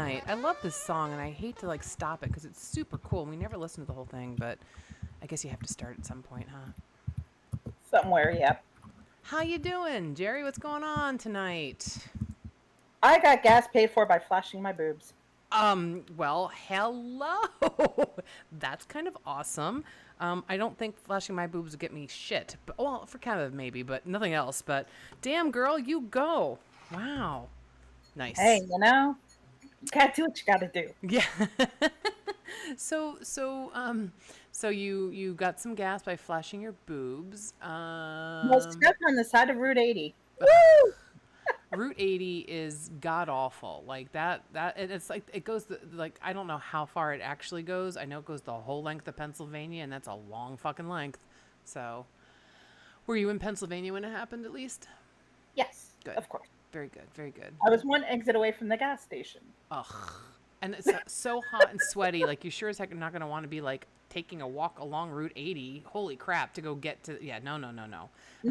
tonight. I love this song, and I hate to like stop it because it's super cool. We never listen to the whole thing, but I guess you have to start at some point, huh? Somewhere, yep. How you doing, Jerry? What's going on tonight? I got gas paid for by flashing my boobs. Well, hello. That's kind of awesome. I don't think flashing my boobs would get me shit. But, well, for Canada maybe, but nothing else. But damn, girl, you go. Wow. Hey, Nice. you gotta do what you gotta do. Yeah. So you got some gas by flashing your boobs. Most stuck on the side of Route 80. Woo! Route 80 is god awful. Like that it's like it goes like I don't know how far it actually goes. I know it goes the whole length of Pennsylvania, and that's a long fucking length. So, were you in Pennsylvania when it happened at least? Yes, Good. of course. Very good. Very good. I was one exit away from the gas station. Ugh. And it's so hot and sweaty. Like, you sure as heck are not going to want to be, like, taking a walk along Route 80. Holy crap, to go get to... Yeah, no. No,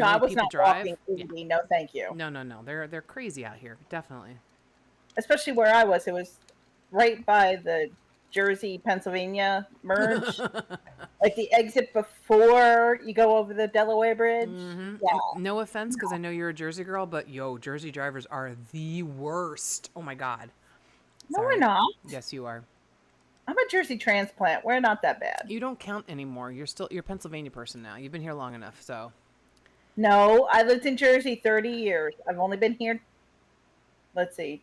I was not walking Yeah. 80. No, thank you. No. They're crazy out here. Definitely. Especially where I was. It was right by the Jersey, Pennsylvania merge. Like the exit before you go over the Delaware Bridge. Mm-hmm. Yeah. No offense, because I know you're a Jersey girl, but yo, Jersey drivers are the worst. Oh my God. No, we're not. Yes, you are. I'm a Jersey transplant. We're not that bad. You don't count anymore. You're a Pennsylvania person now. You've been here long enough, so. No, I lived in Jersey 30 years. I've only been here, let's see,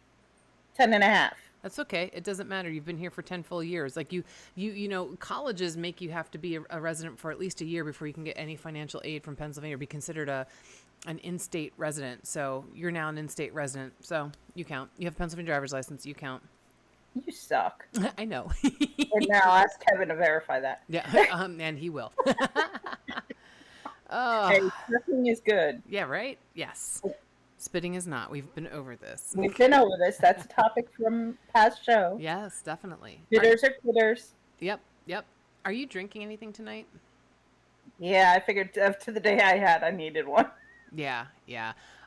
10 and a half. That's okay. It doesn't matter. You've been here for 10 full years. Like you know, colleges make you have to be a resident for at least a year before you can get any financial aid from Pennsylvania or be considered an in-state resident. So you're now an in-state resident. So you count. You have a Pennsylvania driver's license. You count. You suck. I know. And now ask Kevin to verify that. Yeah, and he will. Hey, nothing is good. Yeah, right? Yes. Spitting is not. We've been over this. We've been over this. That's a topic from past show. Yes, definitely. Bitters are quitters. Yep. Are you drinking anything tonight? Yeah, I figured up to the day I had, I needed one. Yeah.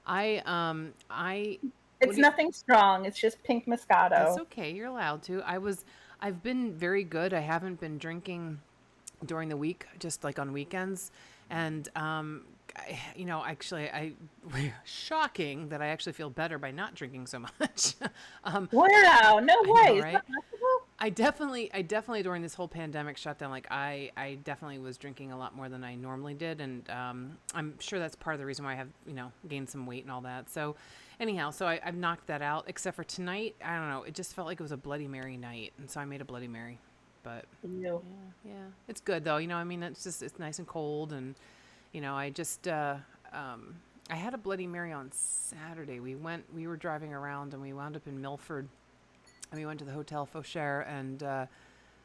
I It's nothing strong. It's just pink Moscato. That's okay. You're allowed to. I've been very good. I haven't been drinking during the week, just like on weekends. And, shocking that I actually feel better by not drinking so much. Wow, no way. Know, right? Is that possible? I definitely during this whole pandemic shutdown, like I definitely was drinking a lot more than I normally did. And I'm sure that's part of the reason why I have, gained some weight and all that. So anyhow, I've knocked that out, except for tonight. I don't know. It just felt like it was a Bloody Mary night. And so I made a Bloody Mary. But yeah, it's good though. It's nice and cold. And, I just, I had a Bloody Mary on Saturday. We were driving around and we wound up in Milford. And we went to the Hotel Fauchère, and I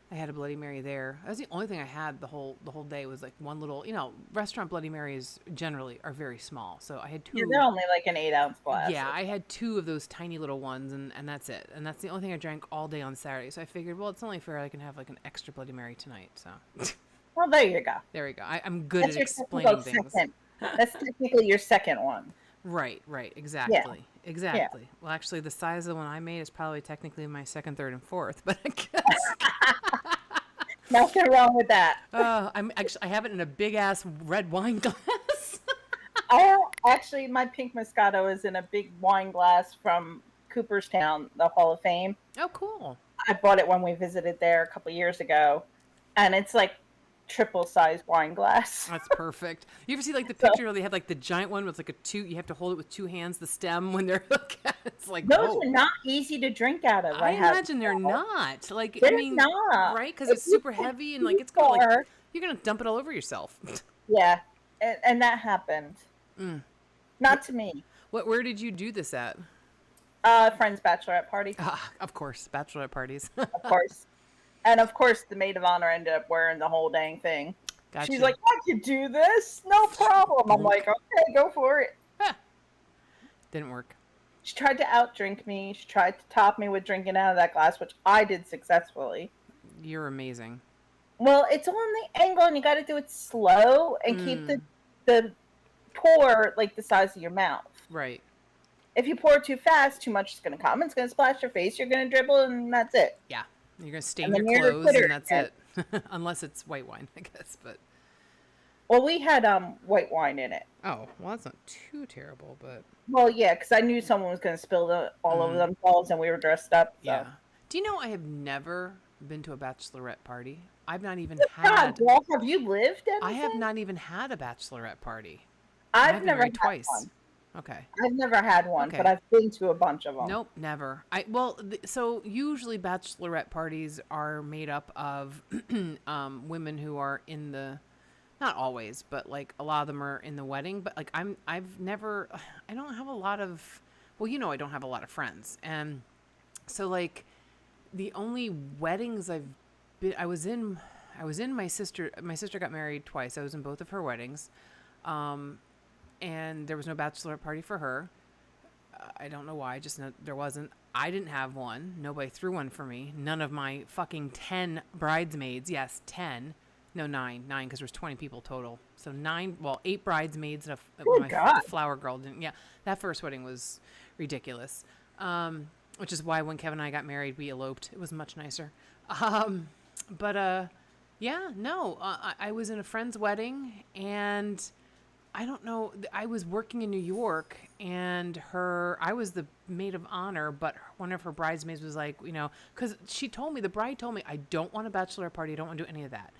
had a Bloody Mary there. That was the only thing I had the whole day was like one little, restaurant Bloody Marys generally are very small. So I had two. Yeah, they're only like an 8-ounce glass. Yeah, I had two of those tiny little ones, and that's it. And that's the only thing I drank all day on Saturday. So I figured, well, it's only fair I can have like an extra Bloody Mary tonight. So. Well, there you go. There we go. I'm good That's at explaining things. That's technically your second one. Right. Exactly. Yeah. Exactly. Yeah. Well, actually, the size of the one I made is probably technically my second, third, and fourth, but I guess. Nothing wrong with that. I have it in a big ass red wine glass. My pink Moscato is in a big wine glass from Cooperstown, the Hall of Fame. Oh, cool. I bought it when we visited there a couple years ago, and it's like triple size wine glass. That's perfect. You ever see like the picture where they have like the giant one with like you have to hold it with two hands, the stem when they're it's like those are not easy to drink out of. I imagine they're not. Like they're not. Right? Because it's super heavy and like it's got like you're gonna dump it all over yourself. Yeah, and that happened. Not to me. Where did you do this at? Friend's bachelorette party. Of course, bachelorette parties. Of course. And of course, the maid of honor ended up wearing the whole dang thing. Gotcha. She's like, I could do this, no problem. I'm like, okay, go for it. Didn't work. She tried to outdrink me. She tried to top me with drinking out of that glass, which I did successfully. You're amazing. Well, it's on the angle, and you got to do it slow and keep the pour like the size of your mouth. Right. if you pour too fast, too much is going to come. It's going to splash your face. You're going to dribble, and that's it. Yeah. You're going to stain And your then you're a clothes quitter and that's again. it. Unless it's white wine, I guess. But Well, we had white wine in it. oh, well, that's not too terrible, but Well, yeah, because I knew someone was going to spill all over themselves, and we were dressed up. So. yeah. Do you know I have never been to a bachelorette party? I've not even God, had. girl, have you lived I have anything? not even had a bachelorette party, and I've I've been never married had twice. one. Okay. I've never had one, but Okay. I've been to a bunch of them. Nope, never. So usually bachelorette parties are made up of women who are in the, not always, but like a lot of them are in the wedding. But like I've never, I don't have a lot of, well, I don't have a lot of friends, and so like the only weddings I've been, I was in my sister. My sister got married twice. I was in both of her weddings, and there was no bachelorette party for her. I don't know why, just there wasn't. I didn't have one. Nobody threw one for me. None of my fucking 10 bridesmaids, yes, 10. No, 9, because there's 20 people total. So 9, well, 8 bridesmaids and Oh my God. flower girl didn't. Yeah, that first wedding was ridiculous. Which is why when Kevin and I got married, we eloped. It was much nicer. But yeah, no, I was in a friend's wedding, and I don't know. I was working in New York, and I was the maid of honor, but one of her bridesmaids was like, because the bride told me, I don't want a bachelor party. I don't want to do any of that.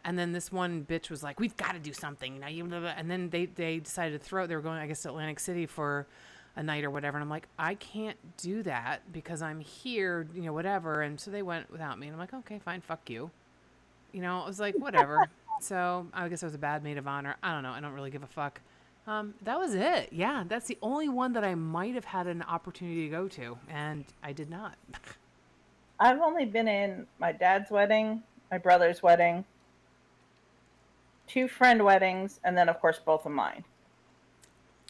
And then this one bitch was like, we've got to do something, and then they decided to they were going, I guess, to Atlantic City for a night or whatever. And I'm like, I can't do that because I'm here, whatever. And so they went without me. And I'm like, okay, fine. Fuck you. It was like, whatever. So I guess I was a bad maid of honor. I don't know. I don't really give a fuck. That was it. Yeah, that's the only one that I might have had an opportunity to go to, and I did not. I've only been in my dad's wedding, my brother's wedding, 2 friend weddings, and then of course both of mine.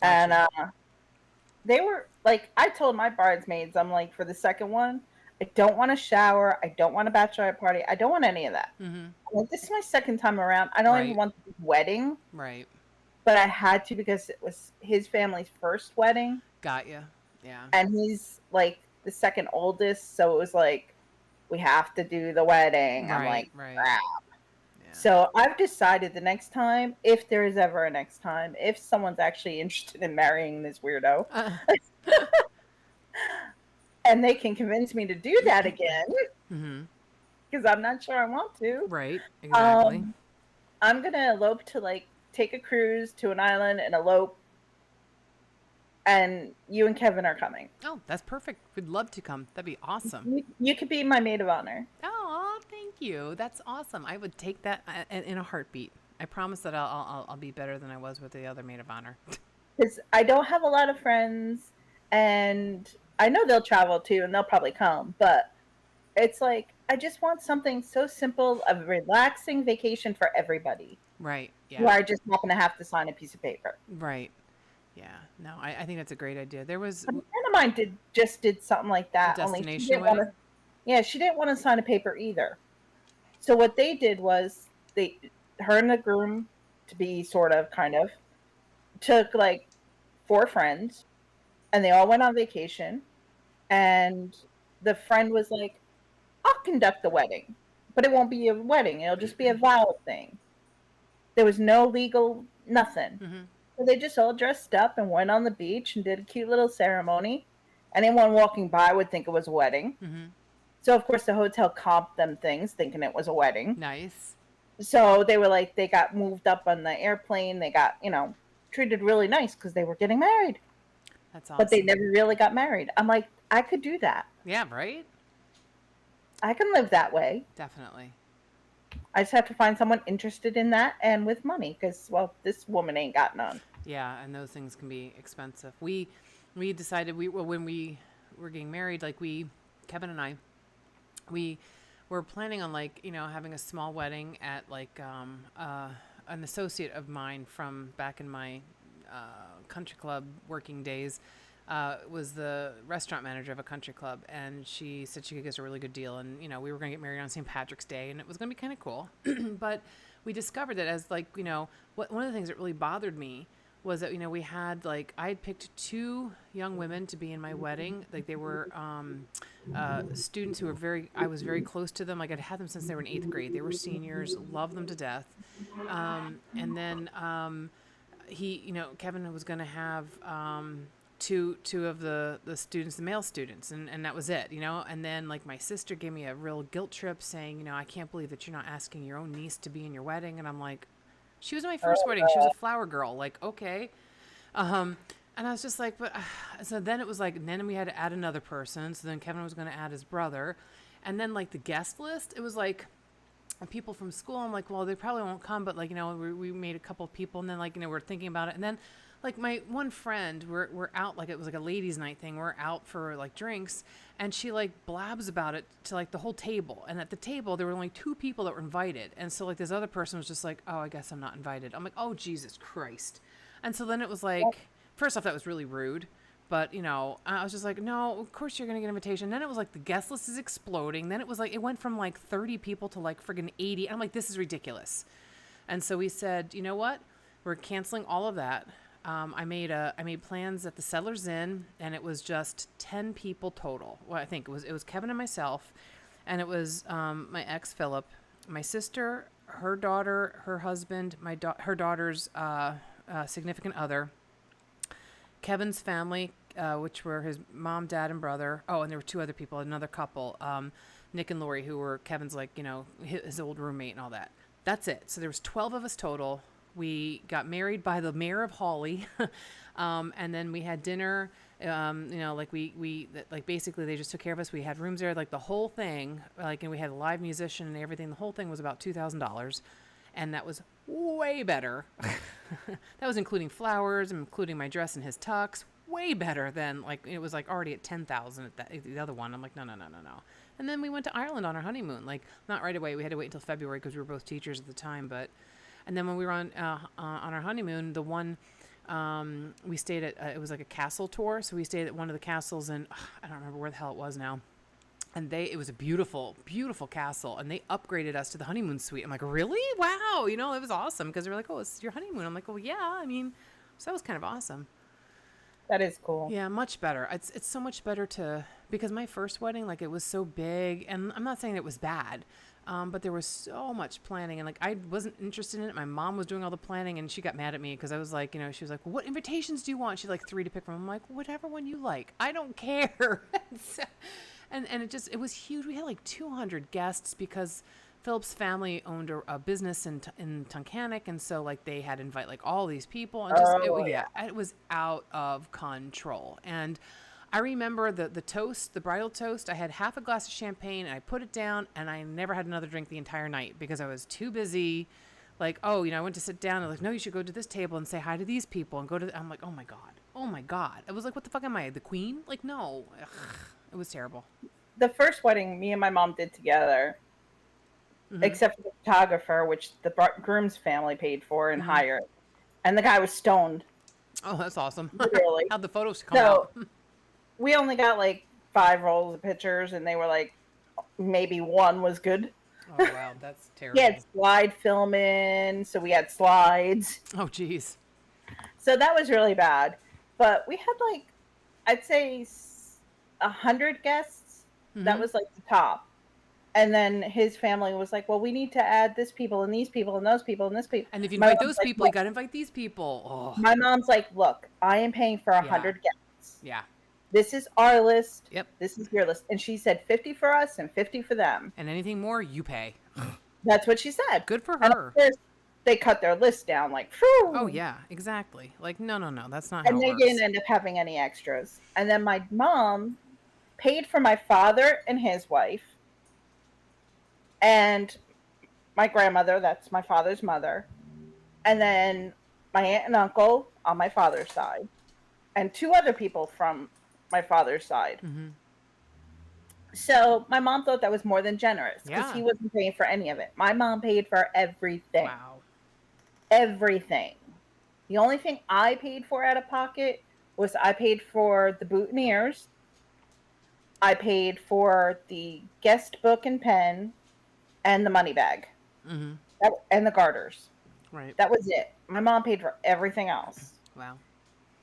And Gotcha. they were like, I told my bridesmaids, I'm like, for the second one, I don't want a shower, I don't want a bachelorette party, I don't want any of that. Mm-hmm. I'm like, this is my second time around. I don't even Right. want the wedding, Right. but I had to because it was his family's first wedding, Got you. Yeah. and he's like the second oldest, so it was like, we have to do the wedding. I'm Right. like, Right. crap. Yeah. So I've decided the next time, if there is ever a next time, if someone's actually interested in marrying this weirdo, and they can convince me to do that again, Mm-hmm. because I'm not sure I want to, Right. Exactly. I'm gonna elope to like take a cruise to an island and elope, and you and Kevin are coming. Oh, that's perfect. We'd love to come. That'd be awesome. You could be my maid of honor. Oh, thank you. That's awesome. I would take that in a heartbeat. I promise that I'll be better than I was with the other maid of honor. Because I don't have a lot of friends, and I know they'll travel too, and they'll probably come. But it's like I just want something so simple, a relaxing vacation for everybody, Right. where Yeah. I just happen to have to sign a piece of paper. Right. Yeah. No, I think that's a great idea. There was A friend of mine did something like a that. Only she destination didn't want to. wedding. Yeah, she didn't want to sign a paper either. So what they did was her and the groom, to be sort of kind of, took like 4 friends, and they all went on vacation. And the friend was like, I'll conduct the wedding, but it won't be a wedding. It'll just be a vow thing. There was no legal nothing. Mm-hmm. So they just all dressed up and went on the beach and did a cute little ceremony. Anyone walking by would think it was a wedding. Mm-hmm. So of course the hotel comped them things thinking it was a wedding. Nice. So they were like, they got moved up on the airplane. They got, treated really nice because they were getting married. That's awesome. But they never really got married. I'm like, I could do that. Yeah. Right. I can live that way. Definitely. I just have to find someone interested in that and with money because, well, this woman ain't got none. Yeah, and those things can be expensive. We decided when we were getting married, like Kevin and I, we were planning on having a small wedding at an associate of mine from back in my country club working days. Was the restaurant manager of a country club, and she said she could get us a really good deal, and we were going to get married on St. Patrick's Day, and it was going to be kind of cool. But we discovered that as one of the things that really bothered me was that, we had like, I had picked two young women to be in my wedding. Like they were students who were I was very close to them. Like I'd had them since they were in 8th grade. They were seniors, loved them to death. And then Kevin was going to have two of the students, the male students, and that was it, And then like my sister gave me a real guilt trip saying, I can't believe that you're not asking your own niece to be in your wedding. And I'm like, she was my first wedding. She was a flower girl. Like, okay. And I was just like, but so then it was like, and then we had to add another person. So then Kevin was going to add his brother. And then like the guest list, it was like people from school. I'm like, well, they probably won't come, but like, we made a couple of people, and then like, we're thinking about it. And then like my one friend, we're out, like it was like a ladies' night thing. We're out for like drinks, and she like blabs about it to like the whole table. And at the table, there were only 2 people that were invited. And so like this other person was just like, oh, I guess I'm not invited. I'm like, oh, Jesus Christ. And so then it was like, first off, that was really rude. But, I was just like, no, of course you're going to get an invitation. Then it was like the guest list is exploding. Then it was like, it went from like 30 people to like friggin' 80. I'm like, this is ridiculous. And so we said, you know what? We're canceling all of that. I made plans at the Settlers Inn, and it was just 10 people total. Well, I think it was Kevin and myself, and it was my ex Philip, my sister, her daughter, her husband, her daughter's significant other, Kevin's family, which were his mom, dad, and brother. Oh, and there were 2 other people, another couple, Nick and Lori, who were Kevin's like his old roommate and all that. That's it. So there was 12 of us total. We got married by the mayor of Hawley, and then we had dinner. Like we basically they just took care of us. We had rooms there, like the whole thing. Like, and we had a live musician and everything. The whole thing was about $2,000, and that was way better. That was including flowers, including my dress and his tux. Way better than like it was like already at 10,000 at the other one. I'm like, no. And then we went to Ireland on our honeymoon. Like not right away. We had to wait until February because we were both teachers at the time, but. And then when we were on our honeymoon, the one we stayed at, it was like a castle tour. So we stayed at one of the castles, and I don't remember where the hell it was now. And it was a beautiful, beautiful castle, and they upgraded us to the honeymoon suite. I'm like, really? Wow, it was awesome because they were like, oh, it's your honeymoon. I'm like, well, yeah. I mean, so that was kind of awesome. That is cool. Yeah, much better. It's so much better because my first wedding, like it was so big, and I'm not saying it was bad. But there was so much planning, and like I wasn't interested in it. My mom was doing all the planning, and she got mad at me because I was like, she was like, well, what invitations do you want? She had like 3 to pick from. I'm like, whatever one you like. I don't care. and it was huge. We had like 200 guests because Philip's family owned a business in Tunkhannock, and so like they had to invite like all these people, and it was out of control. And I remember the toast, the bridal toast. I had half a glass of champagne, and I put it down, and I never had another drink the entire night because I was too busy. Like, I went to sit down, and like, no, you should go to this table and say hi to these people, and I'm like, oh my god. I was like, what the fuck am I, the queen? Like, no. Ugh, it was terrible. The first wedding me and my mom did together, except for the photographer, which the groom's family paid for and hired, and the guy was stoned. Oh, that's awesome. Literally. How'd the photos come out? We only got like 5 rolls of pictures, and they were like, maybe 1 was good. Oh, wow, that's terrible. He had slide film in, so we had slides. Oh, geez. So that was really bad. But we had like, I'd say 100 guests. That was like the top. And then his family was like, well, we need to add this people and these people and those people and this people. And if you invite those people, you got to invite these people. Oh. My mom's like, look, I am paying for 100 guests. Yeah. This is our list. Yep. This is your list. And she said 50 for us and 50 for them. And anything more, you pay. That's what she said. Good for her. And of course, they cut their list down like, phew. Oh, yeah, exactly. Like, no, that's not how and it they works. didn't end up having any extras. And then my mom paid for my father and his wife and my grandmother, that's my father's mother, and then my aunt and uncle on my father's side, and 2 other people from my father's side. So my mom thought that was more than generous because he wasn't paying for any of it. My mom paid for everything. Wow. Everything. The only thing I paid for out of pocket was I paid for the boutonnieres. I paid for the guest book and pen and the money bag. And the garters. Right. That was it. My mom paid for everything else. Wow.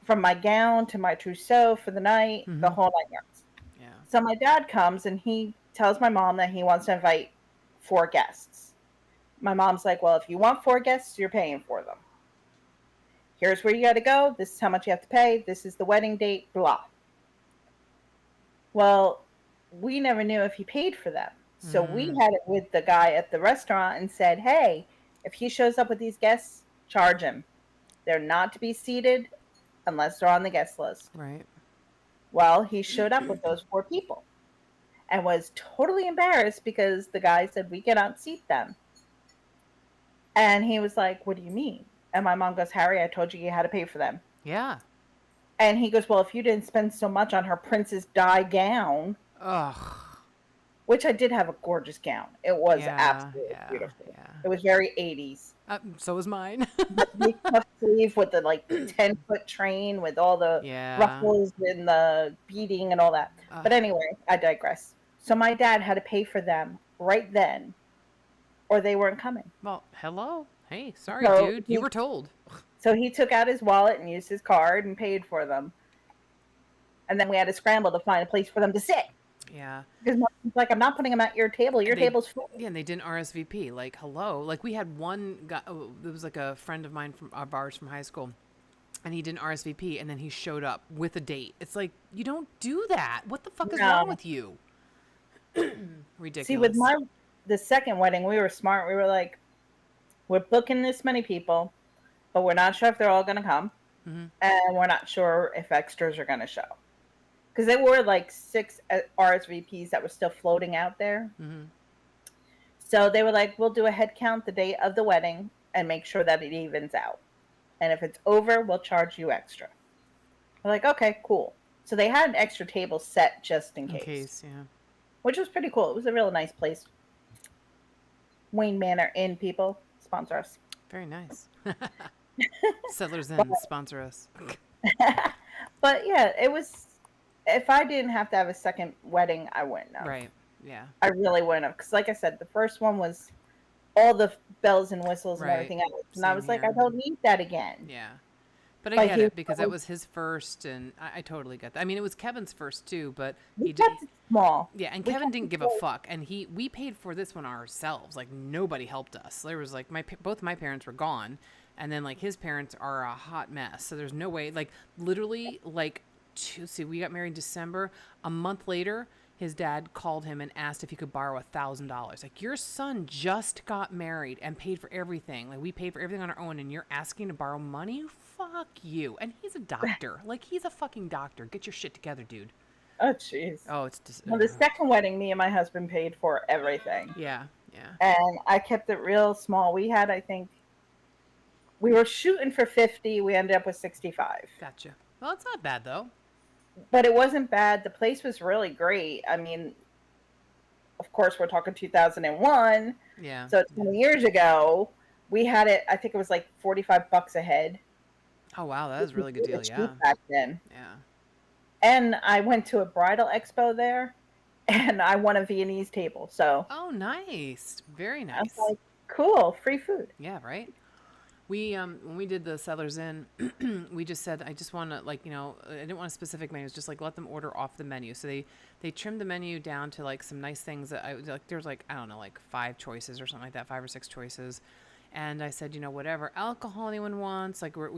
from my gown to my trousseau for the night, the Mm-hmm. whole 9 yards. Yeah. So my dad comes and he tells my mom that he wants to invite 4 guests. My mom's like, well, if you want 4 guests, you're paying for them. Here's where you got to go. This is how much you have to pay. This is the wedding date, blah. Well, we never knew if he paid for them. So we Mm. had it with the guy at the restaurant and said, hey, if he shows up with these guests, charge him. They're not to be seated unless they're on the guest list. Right. Well, he showed up with those 4 people and was totally embarrassed because the guy said, we cannot seat them. And he was like, what do you mean? And my mom goes, Harry, I told you had to pay for them. Yeah. And he goes, well, if you didn't spend so much on her princess dye gown, Ugh. which I did have a gorgeous gown. It was Yeah. absolutely Yeah. beautiful. Yeah. It was very 80s. So was mine. The big puff sleeve with the like 10-foot train with all the Yeah. ruffles and the beading and all that. Ugh. But anyway, I digress. So my dad had to pay for them right then, or they weren't coming. Well, hello. Hey, sorry, So dude. You were told. he took out his wallet and used his card and paid for them. And then we had to scramble to find a place for them to sit. Yeah. Because mom's like, I'm not putting them at your table. Your table's full. Yeah, and they didn't RSVP. Like, hello. Like, we had one guy. Oh, it was like a friend of mine from ours from high school, and he didn't RSVP, and then he showed up with a date. It's like, you don't do that. What the fuck is wrong with you? Ridiculous. See, with the second wedding, we were smart. We were like, we're booking this many people, but we're not sure if they're all going to come, and we're not sure if extras are going to show. Because there were like 6 RSVPs that were still floating out there. So they were like, we'll do a head count the day of the wedding and make sure that it evens out. And if it's over, we'll charge you extra. We're like, okay, cool. So they had an extra table set just in case. Yeah. Which was pretty cool. It was a real nice place. Wayne Manor Inn, people, sponsor us. Very nice. Settlers Inn, sponsor us. But yeah, it was. If I didn't have to have a second wedding, I wouldn't have. Right. Yeah. I really wouldn't have. Because, like I said, the first one was all the bells and whistles and Right. everything else. And Same I was like, here. I don't need that again. Yeah. But I But get he it because that was- was his first, and I totally get that. I mean, it was Kevin's first too, but We he did. kept it small. Yeah, and We Kevin kept didn't it give a small. fuck, and we paid for this one ourselves. Like nobody helped us. There was like both my parents were gone, and then like his parents are a hot mess. So there's no way. Like literally, like see, we got married in December. A month later, his dad called him and asked if he could borrow $1,000. Like your son just got married and paid for everything. Like we paid for everything on our own, and you're asking to borrow money? Fuck you. And he's a doctor. Like he's a fucking doctor. Get your shit together, dude. Oh, jeez. Oh, it's just. Well, the second wedding, me and my husband paid for everything. Yeah, yeah. And I kept it real small. We had, I think, we were shooting for 50. We ended up with 65. Gotcha. Well, it's not bad though. But it wasn't bad. The place was really great. I mean, of course, we're talking 2001. Yeah. So 20 years ago, we had it, I think it was like $45 a head. Oh wow, that was a really good deal. Cheap Yeah. back then. Yeah. And I went to a bridal expo there, and I won a Viennese table. So Oh, nice. Very I nice. was like, cool, free food. Yeah. Right. We when we did the Settlers Inn, we just said I just want to like I didn't want a specific menu. It's just like let them order off the menu. So they trimmed the menu down to like some nice things that I like. There's like I don't know like 5 choices or something like that, 5 or 6 choices. And I said, whatever alcohol anyone wants, like we're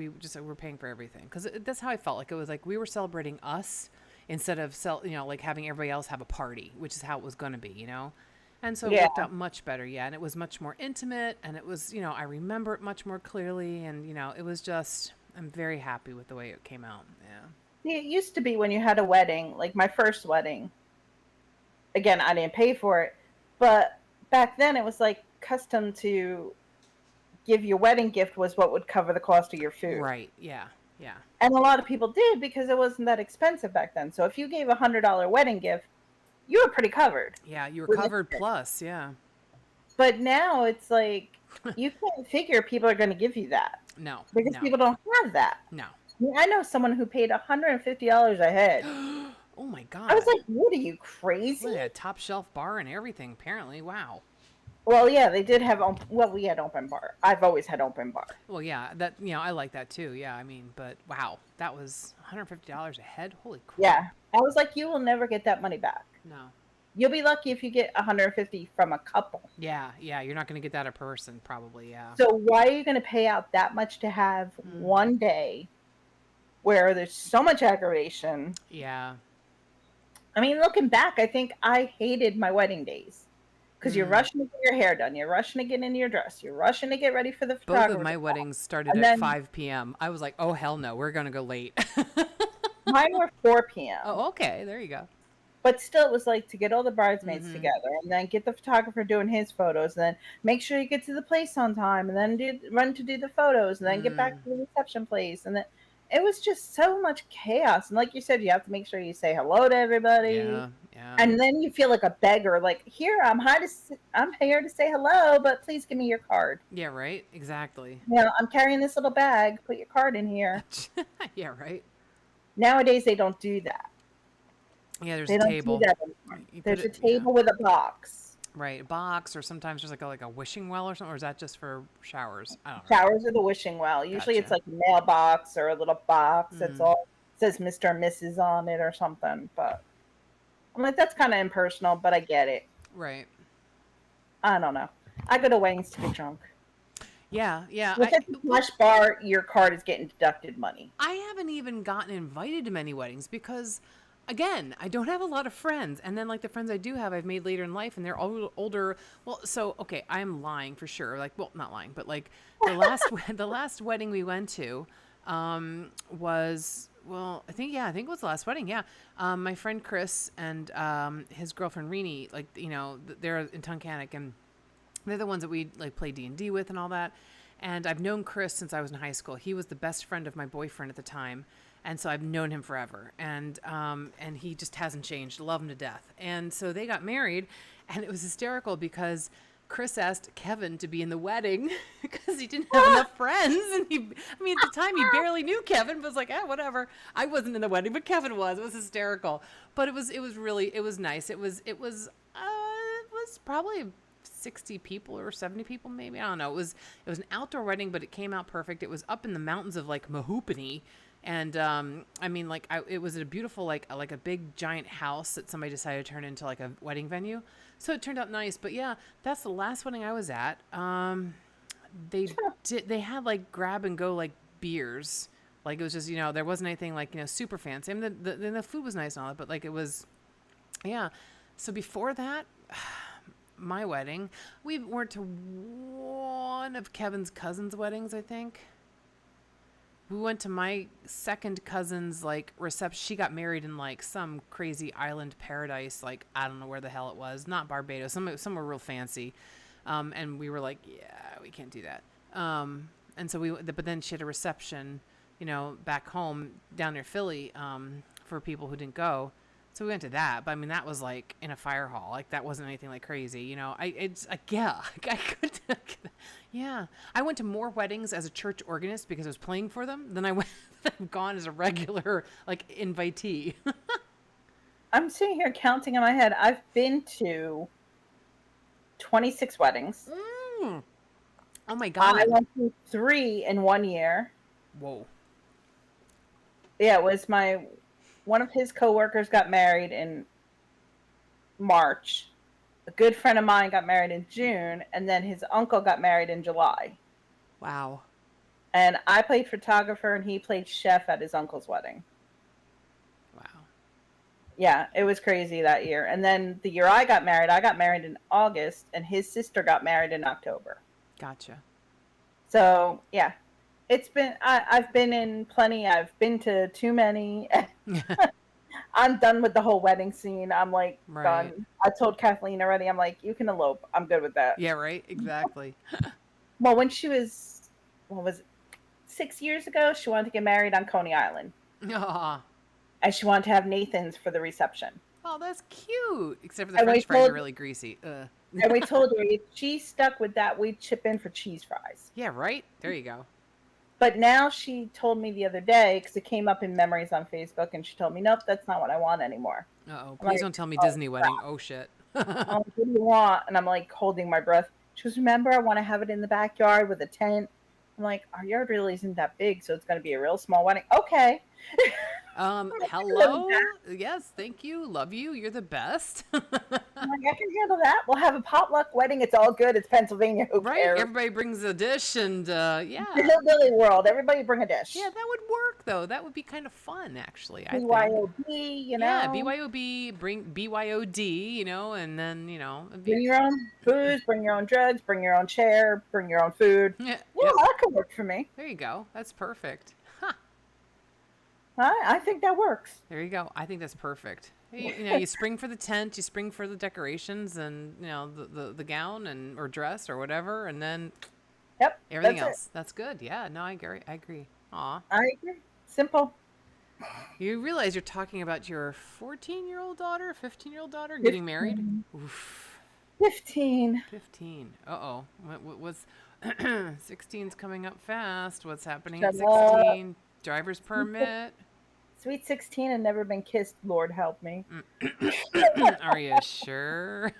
paying for everything because that's how I felt. Like it was like we were celebrating us instead of like having everybody else have a party, which is how it was going to be, And so it worked out much better, yeah. And it was much more intimate, and it was, I remember it much more clearly, and it was just I'm very happy with the way it came out. Yeah. It used to be when you had a wedding, like my first wedding. Again, I didn't pay for it, but back then it was like custom to give your wedding gift was what would cover the cost of your food. Right. Yeah. Yeah. And a lot of people did because it wasn't that expensive back then. So if you gave $100 wedding gift, you were pretty covered. Yeah, you were covered plus, yeah. But now it's like you can't figure people are going to give you that. No. Because no, people don't have that. No. I mean, I know someone who paid $150 a head. Oh my god. I was like, what are you, crazy? Look at a top shelf bar and everything, apparently. Wow. Well, yeah, they did have well, we had open bar. I've always had open bar. Well, yeah, that I like that too. Yeah, I mean, but wow, that was $150 a head. Holy crap! Yeah. I was like, you will never get that money back. No. You'll be lucky if you get 150 from a couple. Yeah, yeah, you're not going to get that a person, probably. Yeah. So why are you going to pay out that much to have Mm. one day where there's so much aggravation? Yeah. I mean, looking back, I think I hated my wedding days because you're Mm. rushing to get your hair done, you're rushing to get in your dress, you're rushing to get ready for the Both of photographer, my weddings started and at then 5 p.m. I was like, oh hell no, we're going to go late. mine were 4 p.m. Oh, okay, there you go. But still, it was like to get all the bridesmaids Mm-hmm. together and then get the photographer doing his photos, and then make sure you get to the place on time, and then run to do the photos, and then get back Mm. to the reception place, and then it was just so much chaos. And like you said, you have to make sure you say hello to everybody, Yeah, yeah. and then you feel like a beggar. Like, here, I'm here to say hello, but please give me your card. Yeah, right? Exactly. I'm carrying this little bag. Put your card in here. Yeah, right? Nowadays, they don't do that. Yeah, there's They a don't do table. that anymore. You put There's a it, yeah. table with a box. Right, a box, or sometimes there's like a wishing well or something, or is that just for showers? I don't remember. Showers are the wishing well. Usually it's Gotcha. like a mailbox or a little box that's Mm. all says Mr. and Mrs. on it or something. But I'm like, that's kind of impersonal, but I get it. Right. I don't know. I go to weddings to get drunk. Yeah, yeah. If it's a flush bar, your card is getting deducted money. I haven't even gotten invited to many weddings because, again, I don't have a lot of friends. And then, like, the friends I do have, I've made later in life, and they're all older. Well, so, okay, I'm lying for sure. Like, well, not lying, but, like, the last, the last wedding we went to was, well, I think it was the last wedding, yeah. My friend Chris and his girlfriend Rini, like, they're in Tunkhannock, and they're the ones that we like play D&D with and all that. And I've known Chris since I was in high school. He was the best friend of my boyfriend at the time. And so I've known him forever. And he just hasn't changed. Love him to death. And so they got married, and it was hysterical because Chris asked Kevin to be in the wedding because he didn't have enough friends. And I mean, at the time he barely knew Kevin, but was like, whatever. I wasn't in the wedding, but Kevin was. It was hysterical. But it was nice. It was probably 60 people or 70 people, maybe. I don't know. It was an outdoor wedding, but it came out perfect. It was up in the mountains of like Mahoopany. And I mean, like, it was a beautiful, like a big giant house that somebody decided to turn into like a wedding venue. So it turned out nice. But yeah, that's the last wedding I was at. They had like grab and go like beers. Like, it was just, there wasn't anything like, super fancy. I mean, the food was nice and all that, but like, it was, yeah. So before that, my wedding, we went to one of Kevin's cousins' weddings, I think. We went to my second cousin's like reception. She got married in like some crazy island paradise, like I don't know where the hell it was, not Barbados, somewhere real fancy. And we were like, yeah, we can't do that. And so but then she had a reception, back home down near Philly, for people who didn't go. So we went to that, but I mean, that was like in a fire hall. Like, that wasn't anything like crazy, it's like, yeah, I could, yeah. I went to more weddings as a church organist because I was playing for them than I've gone as a regular, like, invitee. I'm sitting here counting in my head. I've been to 26 weddings. Mm. Oh my God. I went to 3 in 1 year. Whoa. Yeah, it was one of his coworkers got married in March. A good friend of mine got married in June, and then his uncle got married in July. Wow. And I played photographer, and he played chef at his uncle's wedding. Wow. Yeah, it was crazy that year. And then the year I got married in August, and his sister got married in October. Gotcha. So, yeah. I've been in plenty. I've been to too many. I'm done with the whole wedding scene. I'm like, Right. done. I told Kathleen already. I'm like, you can elope. I'm good with that. Yeah, right. Exactly. Well, when she was, what was it, 6 years ago, she wanted to get married on Coney Island. Aw. And she wanted to have Nathan's for the reception. Oh, that's cute. Except for the And we French fries are told- really greasy. And we told her if she stuck with that, we'd chip in for cheese fries. Yeah, right? There you go. But now she told me the other day, because it came up in memories on Facebook, and she told me, nope, that's not what I want anymore. Uh-oh. I'm Please like, don't tell me oh, Disney wedding. Oh, shit. I'm like, what do you want? And I'm like holding my breath. She goes, remember, I want to have it in the backyard with a tent. I'm like, our yard really isn't that big, so it's going to be a real small wedding. Okay. Hello? Yes, thank you. Love you. You're the best. I'm like, I can handle that. We'll have a potluck wedding. It's all good. It's Pennsylvania. Who Right? cares? Everybody brings a dish and yeah. The hillbilly world. Everybody bring a dish. Yeah, that would work though. That would be kind of fun actually, I think. BYOB, you Yeah, know. BYOB, bring BYOD, and then, it'd Bring be your own booze, bring your own drugs, bring your own chair, bring your own food. yeah, Yeah, yep. that could work for me. There you go. That's perfect. Huh. I think that works. There you go. I think that's perfect. You spring for the tent, you spring for the decorations, and the gown and or dress or whatever, and then Yep. everything That's else. That's good. Yeah. No, I agree. I agree. Aw. I agree. Simple. You realize you're talking about your 14-year-old daughter, 15-year-old daughter getting married? Oof. 15. 15. Uh-oh. What's 16's coming up fast. What's happening Shut at up. 16? Driver's permit. Sweet 16 and never been kissed. Lord help me. Are you sure?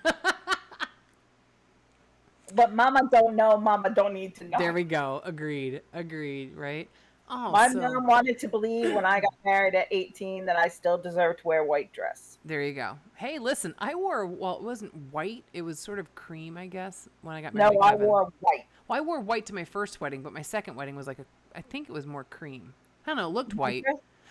What mama don't know, mama don't need to know. There we go. Agreed. Agreed. Right? Oh, My so mom wanted to believe when I got married at 18 that I still deserved to wear a white dress. there you go. Hey, listen, well, it wasn't white. It was sort of cream, I guess, when I got married No, to I Kevin. wore white. Well, I wore white to my first wedding, but my second wedding was I think it was more cream. I don't know. It looked white.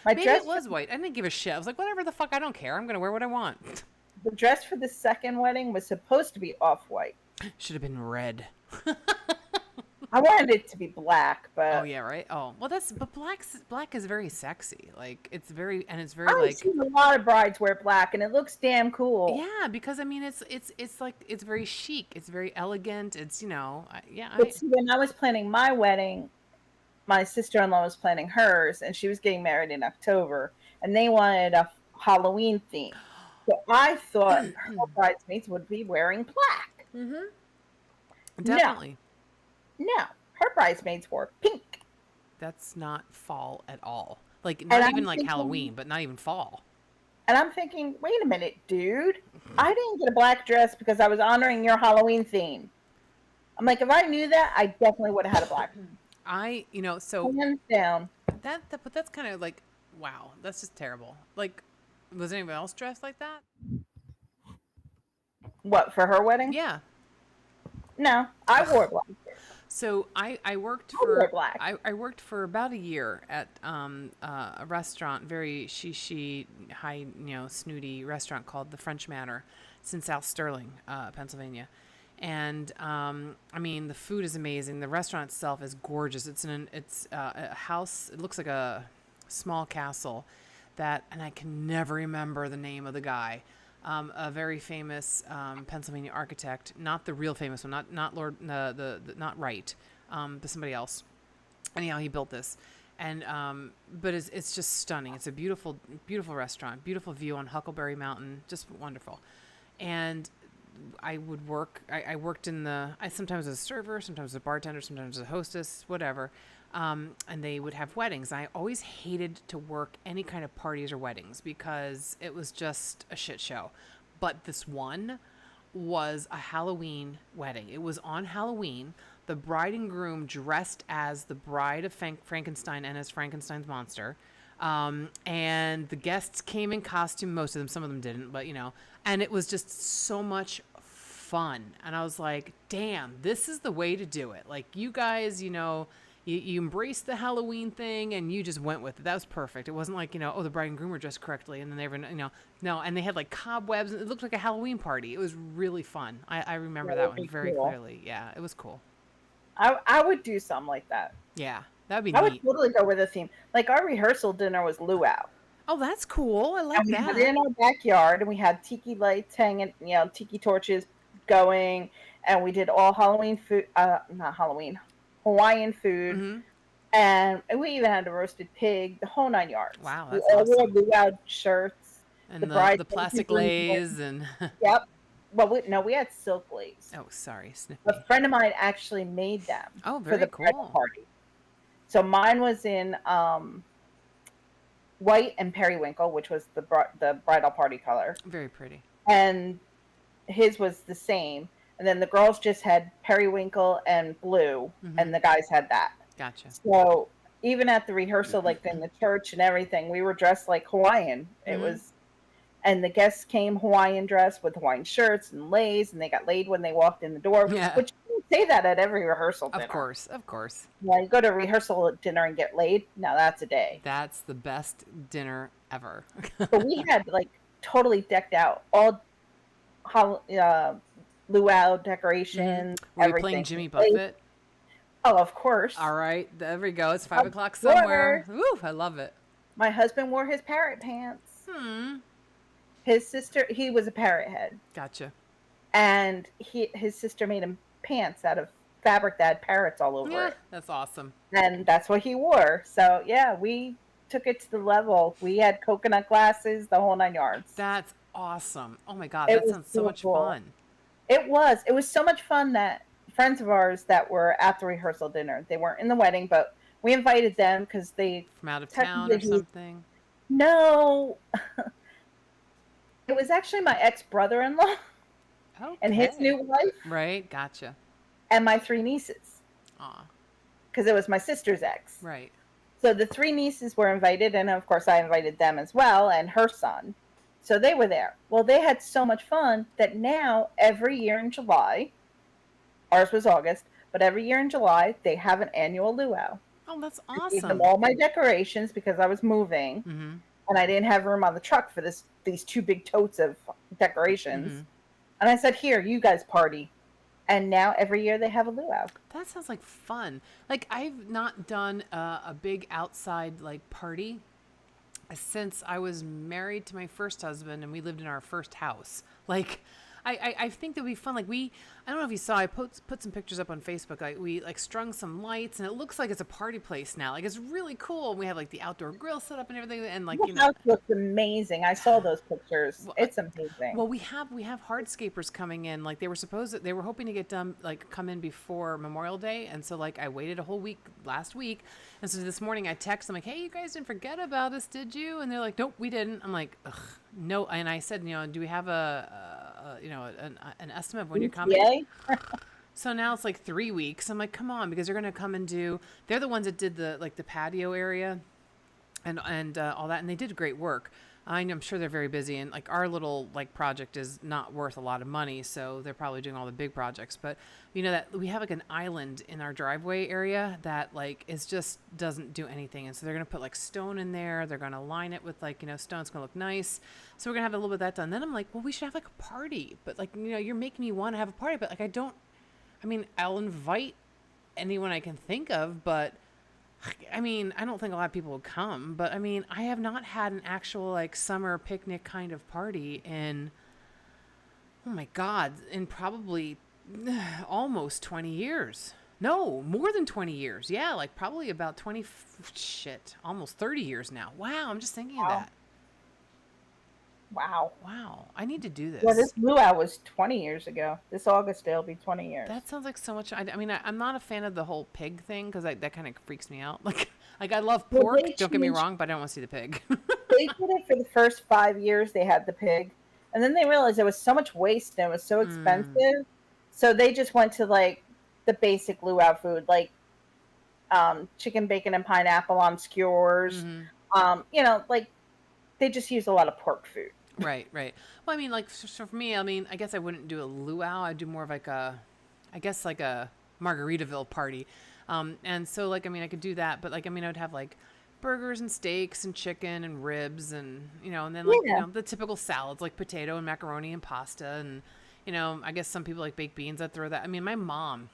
My Maybe dress it was white. I didn't give a shit. I was like, whatever the fuck. I don't care. I'm going to wear what I want. The dress for the second wedding was supposed to be off-white. Should have been red. I wanted it to be black, but Oh, yeah, right? Oh, well, but black is very sexy. Like, it's very I've like, seen a lot of brides wear black, and it looks damn cool. yeah, because I mean, it's like, it's very chic. It's very elegant. It's, But see, when I was planning my wedding, my sister-in-law was planning hers, and she was getting married in October, and they wanted a Halloween theme. So I thought her bridesmaids would be wearing black. definitely. No, her bridesmaids wore pink. That's not fall at all. Like, And not I'm even like thinking- Halloween, but not even fall. And I'm thinking, wait a minute, dude. I didn't get a black dress because I was honoring your Halloween theme. I'm like, if I knew that, I definitely would have had a black. So Hands down. but that's kind of like, wow, that's just terrible. Like, was anyone else dressed like that? What, for her wedding? Yeah. No, I wore black. So I worked I wore for black. I worked for about a year at a restaurant, very she high snooty restaurant called the French Manor. It's in South Sterling, Pennsylvania, and I mean the food is amazing. The restaurant itself is gorgeous. It's a house. It looks like a small castle, and I can never remember the name of the guy. A very famous Pennsylvania architect, not the real famous one, not Lord not Wright, but somebody else. Anyhow, he built this, and but it's just stunning. It's a beautiful restaurant, beautiful view on Huckleberry Mountain, just wonderful. And I would work. I worked I sometimes as a server, sometimes as a bartender, sometimes as a hostess, whatever. And they would have weddings. I always hated to work any kind of parties or weddings because it was just a shit show. But this one was a Halloween wedding. It was on Halloween. The bride and groom dressed as the bride of Frankenstein and as Frankenstein's monster. And the guests came in costume, most of them, some of them didn't, but and it was just so much fun. And I was like, damn, this is the way to do it. Like, you guys, you embraced the Halloween thing and you just went with it. That was perfect. It wasn't like, the bride and groom were dressed correctly and then they were, no, and they had like cobwebs. It looked like a Halloween party. It was really fun. I remember that one very clearly. Yeah, it was cool. I would do something like that. Yeah, that would be I neat. would totally go with a theme. Like our rehearsal dinner was luau. Oh, that's cool. I like And we that. had it in our backyard, and we had tiki lights hanging, tiki torches going, and we did all Halloween food, not Halloween, Hawaiian food, Mm-hmm. and we even had a roasted pig, the whole 9 yards. Wow, we that's all awesome. wore luau shirts. And bride the plastic lace and Yep. Well, we had silk lace. oh, sorry, snippy. A friend of mine actually made them Oh, for very the bridal cool. party. So mine was in white and periwinkle, which was the bridal party color, Very pretty. and his was the same. and then the girls just had periwinkle and blue, Mm-hmm. and the guys had that. Gotcha. So even at the rehearsal, like in the church and everything, we were dressed like Hawaiian. It Mm-hmm. was, and the guests came Hawaiian dressed with Hawaiian shirts and leis, and they got laid when they walked in the door, Yeah. which you don't say that at every rehearsal Of dinner. course. Of course. Yeah, you go to a rehearsal dinner and get laid. Now that's a day. That's the best dinner ever. But we had like totally decked out, all luau Mm-hmm. decorations, Were you playing everything. Jimmy Buffett? Oh, of course. All right, there we go. It's five Of o'clock somewhere. course. Woo, I love it. My husband wore his parrot pants. Hmm. His sister, he was a parrot head, Gotcha. and his sister made him pants out of fabric that had parrots all over Yeah, it, that's awesome. and that's what he wore. So yeah, we took it to the level. We had coconut glasses, the whole 9 yards. That's awesome. Oh my God, It that was sounds so so much cool. fun. It was. It was so much fun that friends of ours that were at the rehearsal dinner, they weren't in the wedding, but we invited them because they From out of town or technically, something. no, it was actually my ex brother-in-law and his Okay. new wife Right, gotcha. and my 3 nieces, Aw, because it was my sister's ex. right. So the 3 nieces were invited, and of course I invited them as well, and her son. So they were there. Well, they had so much fun that now every year in July, ours was August, but every year in July they have an annual luau. Oh, that's I gave them awesome. all my decorations because I was moving Mm-hmm. and I didn't have room on the truck for these 2 big totes of decorations. Mm-hmm. And I said, "Here, you guys party." And now every year they have a luau. That sounds like fun. Like I've not done a big outside like party since I was married to my first husband and we lived in our first house. Like, I think that would be fun. Like I don't know if you saw, I put some pictures up on Facebook. Like we like strung some lights and it looks like it's a party place now. Like it's really cool. And we have like the outdoor grill set up and everything. And like, The house looks amazing. I saw those pictures. well, It's amazing. well, we have hardscapers coming in. Like they were hoping to get done like come in before Memorial Day, and so like I waited a whole week last week, and so this morning I text them like, "Hey, you guys didn't forget about us, did you?" And they're like, "Nope, we didn't." I'm like, "Ugh, no." And I said, "Do we have an estimate of when you're coming?" Yay. So now it's like 3 weeks. I'm like, "Come on," because they're gonna come and do. They're the ones that did the patio area and all that, and they did great work. I'm sure they're very busy, and like our little like project is not worth a lot of money, so they're probably doing all the big projects. But that we have like an island in our driveway area that like is just doesn't do anything, and so they're gonna put like stone in there. They're gonna line it with like stone. It's gonna look nice. So we're gonna have a little bit of that done. Then I'm like, well, we should have like a party, but like you're making me want to have a party, but like I don't. I mean, I'll invite anyone I can think of, but I mean, I don't think a lot of people would come, but I mean, I have not had an actual like summer picnic kind of party in, oh my God, in probably almost 20 years. No, more than 20 years. Yeah, like probably about 20, almost 30 years now. Wow, I'm just thinking of Wow. that. Wow. Wow, I need to do Well, this. this luau was 20 years ago. This August it'll be 20 years. That sounds like so much. I mean, I'm not a fan of the whole pig thing because that kind of freaks me out. Like I love Well, pork. they Don't get me changed- wrong, but I don't want to see the pig. They did it for the first 5 years. They had the pig, and then they realized there was so much waste and it was so expensive. So they just went to like the basic luau food, like chicken, bacon, and pineapple on skewers. Like they just use a lot of pork food. Right, right. Well, I mean, like, so for me, I mean, I guess I wouldn't do a luau. I'd do more of like I guess like a Margaritaville party. And so like, I mean, I could do that, but like, I mean, I would have like burgers and steaks and chicken and ribs and, and then like, Yeah. the typical salads like potato and macaroni and pasta. And, I guess some people like baked beans. I'd throw that. I mean, my mom,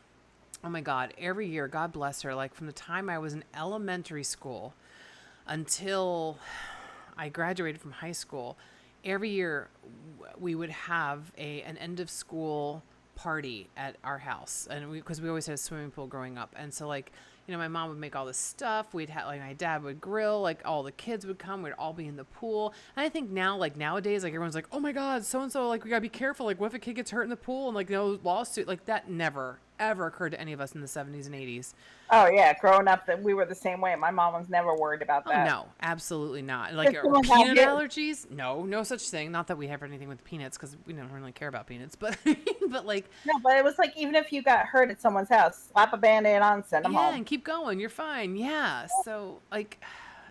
oh my God, every year, God bless her, like from the time I was in elementary school until I graduated from high school, every year we would have an end of school party at our house, and because we always had a swimming pool growing up, and so like my mom would make all this stuff. We'd have, like, my dad would grill, like, all the kids would come. We'd all be in the pool. And I think now, like, nowadays, like, everyone's like, oh my God, so and so, like, we gotta be careful. Like, what if a kid gets hurt in the pool and, like, no lawsuit? Like, that never ever occurred to any of us in the 70s and 80s. Oh yeah, growing up, that we were the same way. My mom was never worried about Oh that. no, absolutely not. Like, If or someone got peanut hit- allergies? No, no such thing. Not that we have anything with peanuts, because we don't really care about peanuts. But but like, No, but it was like even if you got hurt at someone's house, slap a band-aid on, send them yeah, home. and keep going. You're fine. Yeah. So like,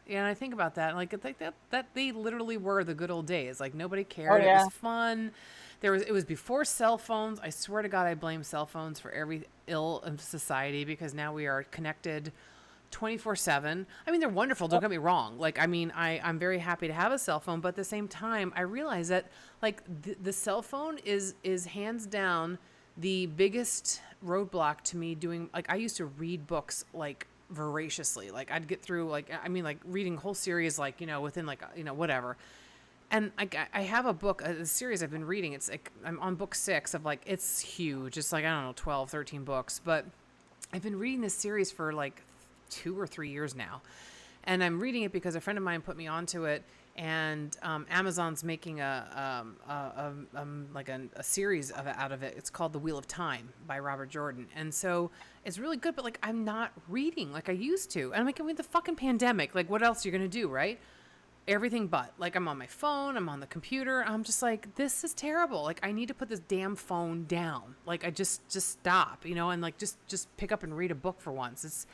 yeah, and I think about that. Like, it's like that they literally were the good old days. Like, nobody cared. Oh, It yeah. was fun. It was before cell phones. I swear to God, I blame cell phones for every ill of society, because now we are connected 24/7. I mean, they're wonderful. Don't get me wrong. Like, I mean, I'm very happy to have a cell phone, but at the same time, I realize that, like, the cell phone is hands down the biggest roadblock to me doing, like, I used to read books, like, voraciously. Like, I'd get through, like, I mean, like, reading whole series, like, within, like, whatever. And I have a book, a series I've been reading. It's like, I'm on book 6 of, like, it's huge. It's like, I don't know, 12, 13 books. But I've been reading this series for like 2 or 3 years now. And I'm reading it because a friend of mine put me onto it. And Amazon's making a series out of it. It's called The Wheel of Time by Robert Jordan. And so it's really good, but, like, I'm not reading like I used to. And I'm like, I mean, the fucking pandemic, like, what else are you going to do, right? Everything but. Like, I'm on my phone, I'm on the computer. I'm just like, this is terrible. Like, I need to put this damn phone down. Like, I just stop, and, like, just pick up and read a book for once.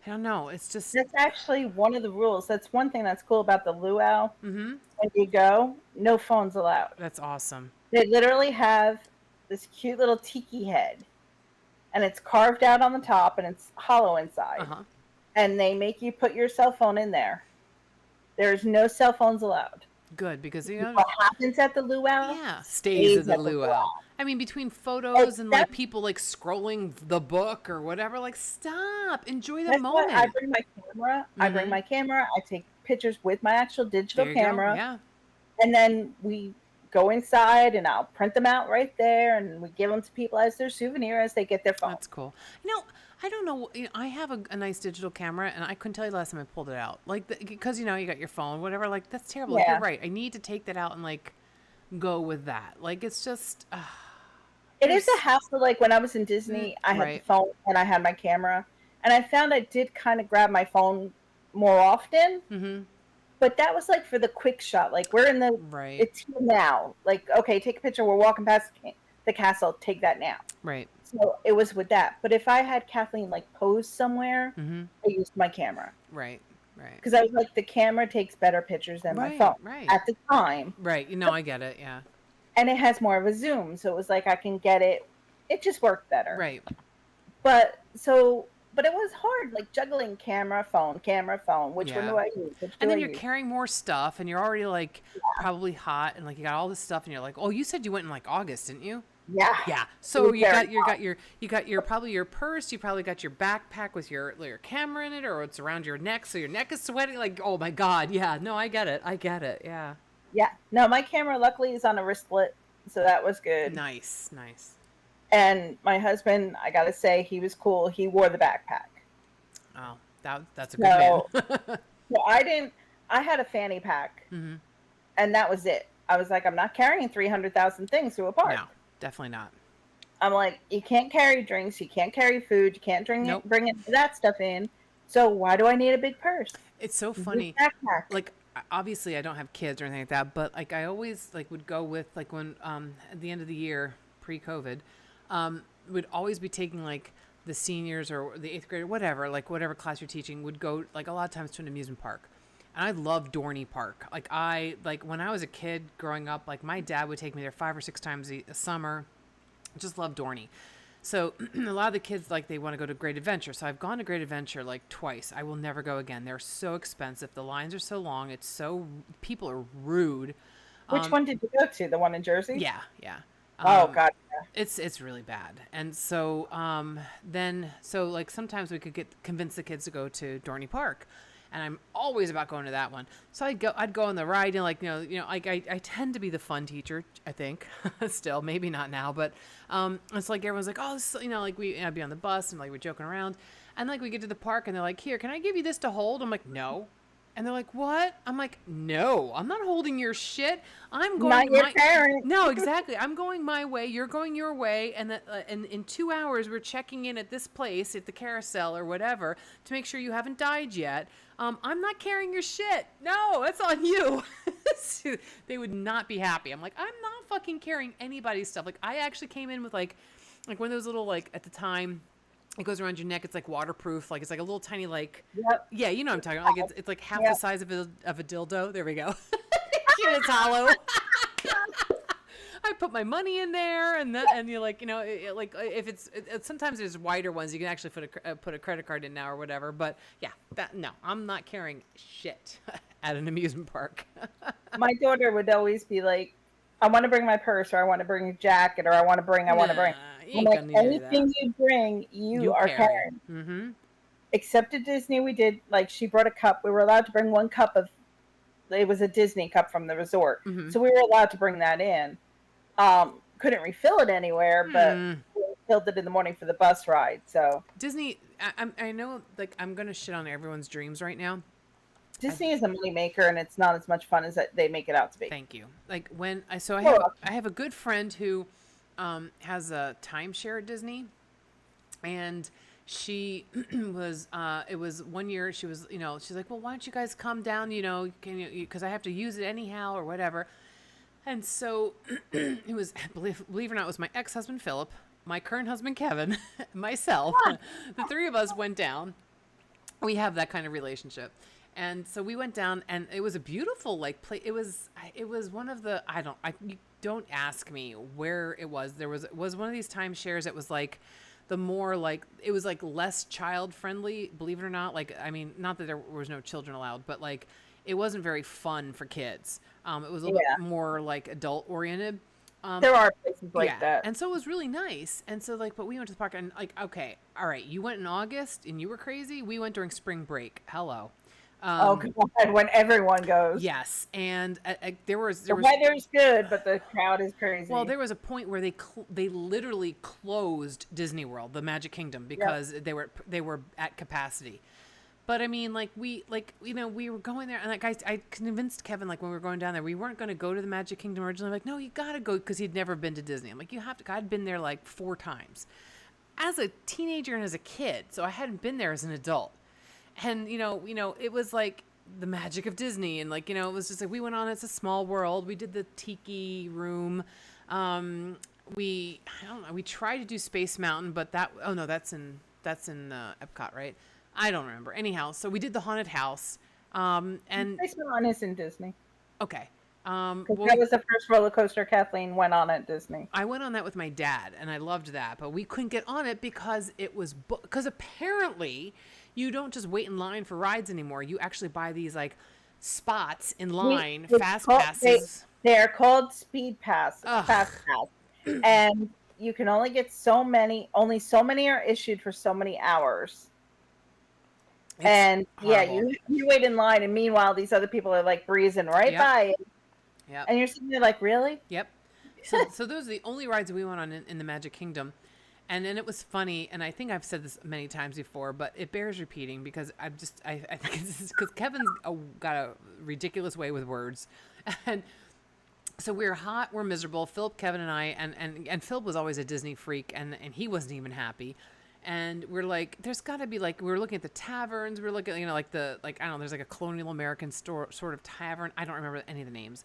I don't know. It's just, That's actually one of the rules. That's one thing that's cool about the luau. When you go, no phones allowed. that's awesome. They literally have this cute little tiki head, and it's carved out on the top, and it's hollow inside. Uh-huh. And they make you put your cell phone in there. There's no cell phones allowed. Good, because, What happens at the luau? yeah, stays at the luau. I mean, between photos and, like, people, like, scrolling the book or whatever, like, stop. Enjoy the That's moment. why I bring my camera. I bring my camera. I take pictures with my actual digital There you go. camera. Yeah. And then we go inside, and I'll print them out right there, and we give them to people as their souvenir as they get their phone. That's cool. I don't know. I have a nice digital camera, and I couldn't tell you the last time I pulled it out. Like, because, you got your phone, whatever. Like, that's terrible. Like, Yeah. you're right. I need to take that out and, like, go with that. Like, it's just, It is a hassle. Like when I was in Disney, I had right. the phone and I had my camera, and I found I did kind of grab my phone more often. mm-hmm. But that was like for the quick shot. Like we're in the, Right. it's here now. Like, okay, take a picture. We're walking past the castle. Take that now. Right. So it was with that. But if I had Kathleen like pose somewhere, Mm-hmm. I used my camera Right. Right. because I was like, the camera takes better pictures than my Right. phone Right. at the time, Right. I get it. Yeah. and it has more of a zoom. So it was like I can get it. It just worked better. Right. But it was hard, like juggling camera, phone. Which one Yeah. do I use? Which And do then I you're use? carrying more stuff, and you're already, like, probably hot, and, like, you got all this stuff, and you're like, oh, you said you went in, like, August, didn't you? Yeah. Yeah. So was very hot. you got your probably your purse. You probably got your backpack with your camera in it, or it's around your neck, so your neck is sweating. Like, oh my God, yeah. No, I get it. Yeah. Yeah. No, my camera luckily is on a wristlet, so that was good. Nice, nice. And my husband, I gotta say, he was cool. He wore the backpack. Oh, that's a good man. So I had a fanny pack, Mm-hmm. and that was it. I was like, I'm not carrying 300,000 things to a park. No, definitely not. I'm like, you can't carry drinks, you can't carry food, you can't Nope. bring that stuff in. So why do I need a big purse? It's so Just funny. backpack. Like, obviously I don't have kids or anything like that, but, like, I always, like, would go with, like, when at the end of the year pre-COVID, would always be taking, like, the seniors or the 8th grade or whatever, like, whatever class you're teaching, would go, like, a lot of times to an amusement park. And I love Dorney Park. Like, when I was a kid growing up, like, my dad would take me there 5 or 6 times a summer. I just love Dorney. So a lot of the kids, like, they want to go to Great Adventure. So I've gone to Great Adventure, like, twice. I will never go again. They're so expensive. The lines are so long. People are rude. Which one did you go to? The one in Jersey? Yeah, yeah. Oh God. Yeah. It's really bad. And so like, sometimes we could convince the kids to go to Dorney Park. and I'm always about going to that one. So I'd go on the ride, and like, like I tend to be the fun teacher, I think, still, maybe not now, but, it's like, everyone's like, oh, this, like I'd be on the bus and like, we're joking around, and like, we get to the park and they're like, here, can I give you this to hold? I'm like, no. And they're like, what? I'm like, no, I'm not holding your shit. I'm going not your parent. No, exactly. I'm going my way. You're going your way. And that, and in 2 hours, we're checking in at this place at the carousel or whatever to make sure you haven't died yet. I'm not carrying your shit. No, that's on you. They would not be happy. I'm like, I'm not fucking carrying anybody's stuff. Like, I actually came in with like one of those little, like, at the time, it goes around your neck. It's like waterproof. Like, it's like a little tiny, like, Yep. yeah, you know what I'm talking about. Like, it's like half the size of a dildo. There we go. Cute, it's hollow. I put my money in there, and you're like, like, if it's sometimes there's wider ones, you can actually put a credit card in now or whatever. But yeah, no, I'm not carrying shit at an amusement park. My daughter would always be like, I want to bring my purse, or I want to bring a jacket, or I want to bring. I'm like, anything you bring, you are carrying. Mm-hmm. Except at Disney, we did, like, she brought a cup. We were allowed to bring one cup it was a Disney cup from the resort. Mm-hmm. So we were allowed to bring that in. Couldn't refill it anywhere, but we filled it in the morning for the bus ride. So Disney, I know, like, I'm going to shit on everyone's dreams right now. Disney is a money maker, and it's not as much fun as they make it out to be. Thank you. Like, when I have a good friend who has a timeshare at Disney, and she was it was one year she was, she's like, well, why don't you guys come down, can you, because I have to use it anyhow or whatever. And so it was, believe it or not, it was my ex-husband Philip, my current husband Kevin, myself, the three of us went down. We have that kind of relationship. And so we went down, and it was a beautiful, like, place. It was one of the, you don't ask me where it was. It was one of these timeshares that was like the more, like, it was like less child friendly, believe it or not. Like, I mean, not that there was no children allowed, but like, it wasn't very fun for kids. It was a little bit more like adult oriented. There are places like that. And so it was really nice. And so, like, but we went to the park, and like, okay, all right, you went in August and you were crazy. We went during spring break. Hello. Oh God! When everyone goes, yes, and the weather's good, but the crowd is crazy. Well, there was a point where they literally closed Disney World, the Magic Kingdom, because they were at capacity. But I mean, like, we were going there, and like I convinced Kevin, like, when we were going down there, we weren't going to go to the Magic Kingdom originally. I'm like, no, you gotta go, because he'd never been to Disney. I'm like, you have to. I'd been there like 4 times as a teenager and as a kid, so I hadn't been there as an adult. And, it was like the magic of Disney. And like, it was just like, we went on, It's a Small World. We did the Tiki Room. We tried to do Space Mountain, but that's in Epcot, right? I don't remember. Anyhow, so we did the Haunted House. And Space Mountain is in Disney. Okay. That was the first roller coaster Kathleen went on at Disney. I went on that with my dad, and I loved that, but we couldn't get on it because it was because apparently you don't just wait in line for rides anymore. You actually buy these like spots in line, fast passes. They're called speed pass, fast pass, and you can only get so many. Only so many are issued for so many hours. It's horrible. You wait in line, and meanwhile these other people are like breezing right by it. Yep. And you're sitting there like, really? Yep. So those are the only rides we went on in the Magic Kingdom. And then it was funny, and I think I've said this many times before, but it bears repeating because I think it's because Kevin's got a ridiculous way with words. And so we're hot, we're miserable, Philip, Kevin, and I, and Philip was always a Disney freak, and he wasn't even happy. And we're like, there's got to be, like, we were looking at the taverns, we were looking at, I don't know, there's like a colonial American store sort of tavern. I don't remember any of the names.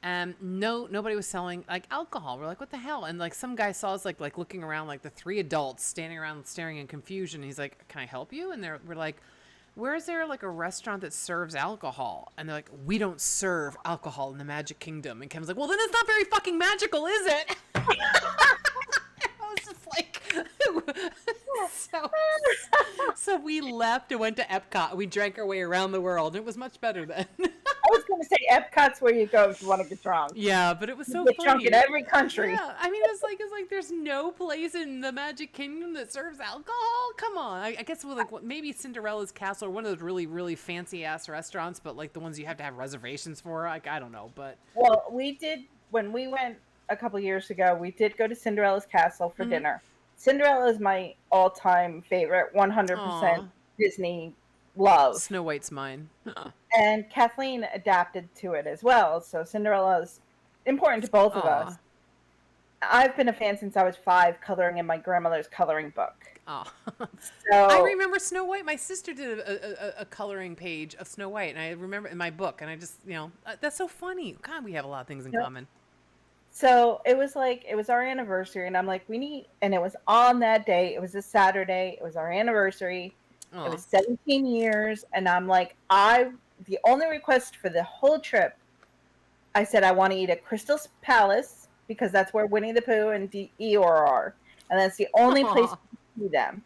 And nobody was selling like alcohol. We're like, what the hell? And like some guy saw us like looking around, like the 3 adults standing around staring in confusion. He's like, can I help you? And we're like, where is there like a restaurant that serves alcohol? And they're like, we don't serve alcohol in the Magic Kingdom. And Kevin's like, well, then it's not very fucking magical, is it? I was just like, so we left and went to Epcot. We drank our way around the world. It was much better then. was going to say Epcot's where you go if you want to get drunk. Yeah, but it was You so get funny. drunk in every country. Yeah, I mean, it's like there's no place in the Magic Kingdom that serves alcohol. Come on, I guess with like maybe Cinderella's Castle or one of those really really fancy ass restaurants, but like the ones you have to have reservations for. Like I don't know, but Well, we did when we went a couple years ago. We did go to Cinderella's Castle for dinner. Cinderella is my all-time favorite, 100% aw, Disney love. Snow White's mine. And Kathleen adapted to it as well. So Cinderella is important to both of us. Aw. I've been a fan since I was 5, coloring in my grandmother's coloring book. Oh, So I remember Snow White. My sister did a coloring page of Snow White, and I remember in my book. And I just, that's so funny. God, we have a lot of things in common. So it was our anniversary, and I'm like, and it was on that day. It was a Saturday. It was our anniversary. Aw. It was 17 years, and I'm like, the only request for the whole trip, I said I want to eat at Crystal Palace because that's where Winnie the Pooh and Eeyore are, and that's the only place Aw. to see them.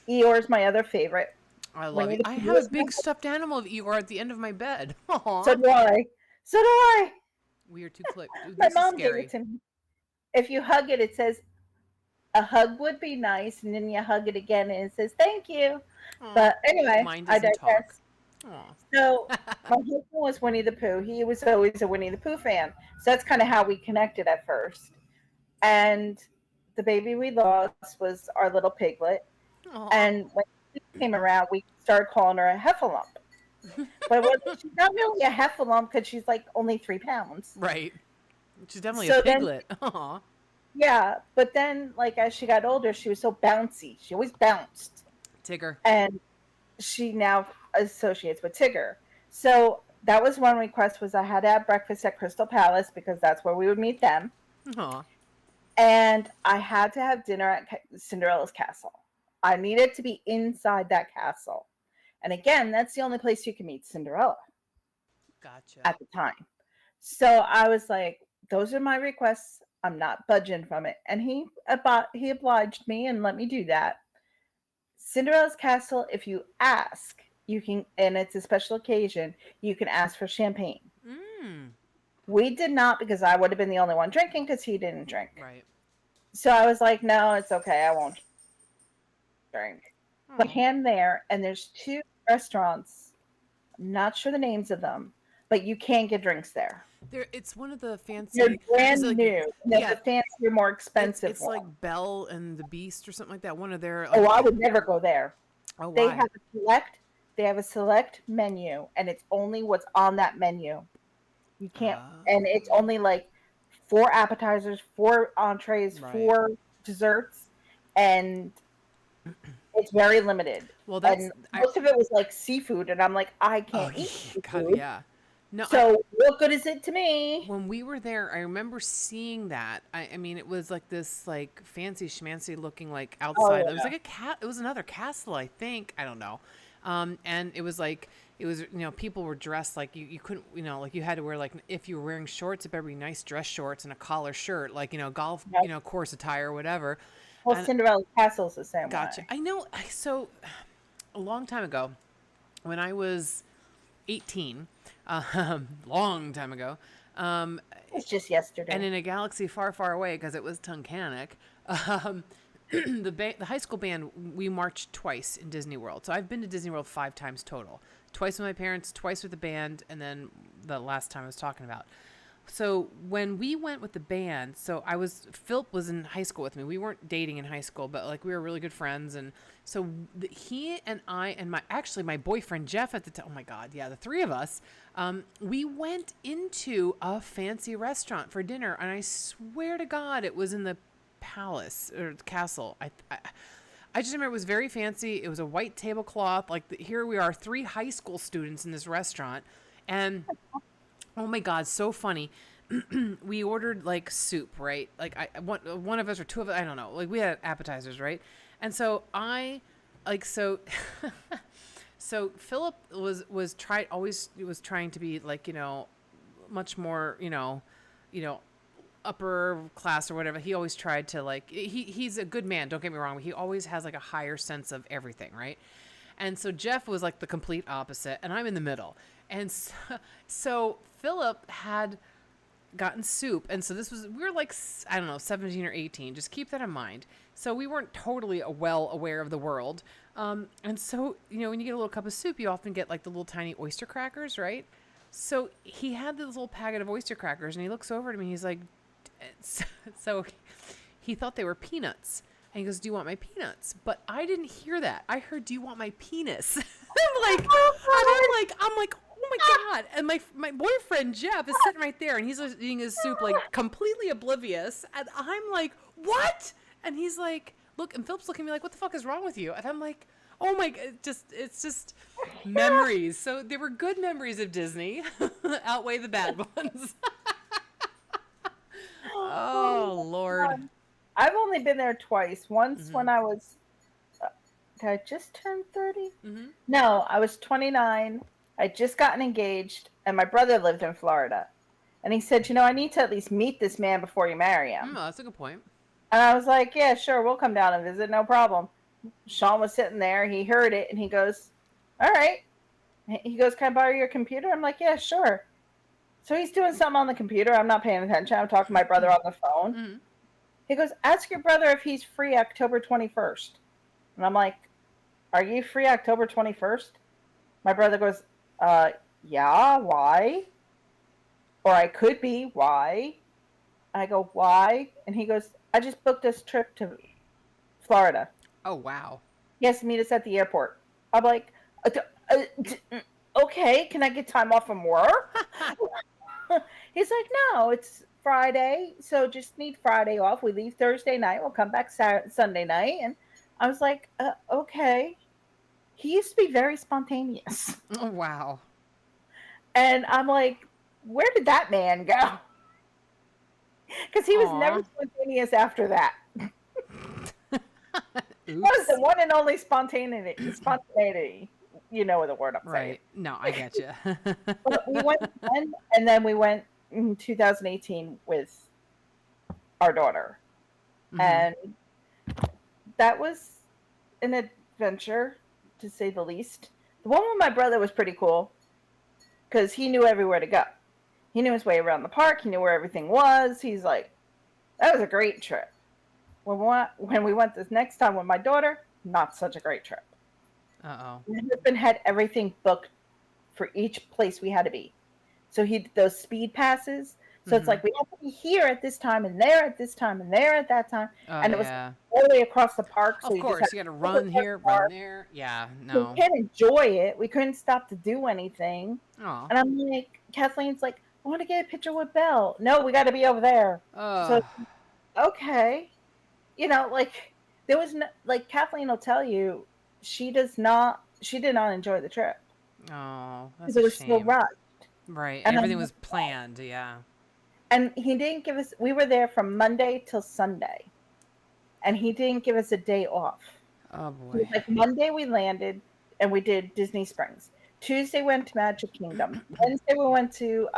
Eeyore is my other favorite. I love Winnie it. the I Pooh have a is big my- stuffed animal of Eeyore at the end of my bed. Aw. So do I. So do I. We are too close. Ooh, My this is mom gave scary. it to me. If you hug it, it says a hug would be nice, and then you hug it again, and it says thank you. Aw. But anyway, Mine I doesn't digress. talk. Aw. So my husband was Winnie the Pooh. He was always a Winnie the Pooh fan. So that's kind of how we connected at first. And the baby we lost was our little piglet. Aw. And when she came around, we started calling her a heffalump. But she's not really a heffalump because she's like only 3 pounds. Right. She's definitely So a then- piglet. Aw. Yeah, but then like as she got older, she was so bouncy. She always bounced. Tigger. And she now associates with Tigger. So that was one request was I had to have breakfast at Crystal Palace because that's where we would meet them. Aw. And I had to have dinner at Cinderella's castle. I needed to be inside that castle. And again, that's the only place you can meet Cinderella Gotcha. at the time. So I was like, those are my requests. I'm not budging from it. And he obliged me and let me do that. Cinderella's castle, if you ask, you can, and it's a special occasion, you can ask for champagne. Mm. We did not because I would have been the only one drinking because he didn't drink. Right. So I was like, no, it's okay. I won't drink. But Aw. hand there, and there's 2 restaurants. I'm not sure the names of them, but you can get drinks there. It's one of the fancy. They're brand it's like- new. They're yeah. the fancier, more expensive It's one. like Belle and the Beast or something like that. One of their. Oh, I would never go there. Oh, They why? have a select menu, and it's only what's on that menu. You can't, and it's only like 4 appetizers, 4 entrees, Right. 4 desserts, and it's very limited. Well, that's. And most of it was like seafood, and I'm like, I can't eat God, seafood. yeah. No. So what good is it to me? When we were there, I remember seeing that. I mean, it was like this, like fancy schmancy looking, like outside. It was yeah. like a cat. It was another castle, I think. I don't know. And it was like people were dressed like you couldn't, like you had to wear like if you were wearing shorts, it better be nice dress shorts and a collar shirt, like golf, Yep. course attire or whatever. Well, And- Cinderella's Castle's the same Gotcha. way. I know. So a long time ago, when I was 18, long time ago, It's just yesterday. and in a galaxy far, far away, because it was Tunkhannock, the high school band, we marched twice in Disney World. So I've been to Disney World 5 times total. Twice with my parents, twice with the band, and then the last time I was talking about. So when we went with the band, Philip was in high school with me. We weren't dating in high school, but like we were really good friends. And so he and I and my boyfriend Jeff at the time, oh my God, yeah, the 3 of us, we went into a fancy restaurant for dinner. And I swear to God, it was in the palace or castle. I just remember it was very fancy. It was a white tablecloth. Like here we are, 3 high school students in this restaurant. And oh my God, so funny. We ordered like soup, right? Like one of us or 2 of us, I don't know. Like we had appetizers, right? And so so Philip was trying to be like, much more, upper class or whatever. He always tried to like, he's a good man. Don't get me wrong. But he always has like a higher sense of everything. Right. And so Jeff was like the complete opposite and I'm in the middle. And so Philip had gotten soup. And so we were like, I don't know, 17 or 18. Just keep that in mind. So we weren't totally well aware of the world. And so, when you get a little cup of soup, you often get like the little tiny oyster crackers, right? So he had this little packet of oyster crackers and he looks over to me. He's like, so he thought they were peanuts. And he goes, "Do you want my peanuts?" But I didn't hear that. I heard, "Do you want my penis?" I'm like, oh my God. And my boyfriend, Jeff, is sitting right there and he's eating his soup, like completely oblivious. And I'm like, "What?" And he's like, look, and Philip's looking at me like, "What the fuck is wrong with you?" And I'm like, oh my God, it's just memories. So there were good memories of Disney outweigh the bad ones. Oh, Lord. God. I've only been there twice. Once when I was, did I just turn 30? No, I was 29. I'd just gotten engaged, and my brother lived in Florida. And he said, "I need to at least meet this man before you marry him." Oh, that's a good point. And I was like, "Yeah, sure, we'll come down and visit, no problem." Sean was sitting there. He heard it, and he goes, "All right." He goes, "Can I borrow your computer?" I'm like, "Yeah, sure." So he's doing something on the computer. I'm not paying attention. I'm talking to my brother on the phone. He goes, "Ask your brother if he's free October 21st. And I'm like, "Are you free October 21st? My brother goes, "Yeah, why?" Or I could be, "Why?" I go, "Why?" And he goes, "I just booked this trip to Florida." Oh, wow. He has to meet us at the airport. I'm like, "Okay, can I get time off from work?" He's like, "No, it's Friday, so just need Friday off. We leave Thursday night. We'll come back Sunday night." And I was like, "Okay." He used to be very spontaneous. Oh, wow. And I'm like, where did that man go? Because he was never spontaneous after that. That was the one and only spontaneity. You know the word I'm saying. Right. No, I get you. But we went then, and then we went in 2018 with our daughter. And that was an adventure, to say the least. The one with my brother was pretty cool because he knew everywhere to go. He knew his way around the park. He knew where everything was. He's like, that was a great trip. When we went this next time with my daughter, not such a great trip. Uh-oh. My husband had everything booked for each place we had to be. So he did those speed passes. So it's like we have to be here at this time and there at this time and there at that time. And it was all the way across the park. So of course, you got to run here, run there. Yeah, no. We can't enjoy it. We couldn't stop to do anything. Oh. And I'm like, Kathleen's like, "I want to get a picture with Belle." "No, we got to be over there." So, okay. There was no, like Kathleen will tell you, she did not enjoy the trip. Oh, that's because it was so rushed. Right. And everything was planned. Yeah. And he didn't give us, we were there from Monday till Sunday. And he didn't give us a day off. Oh, boy. Like Monday we landed and we did Disney Springs. Tuesday went to Magic Kingdom. Wednesday we went to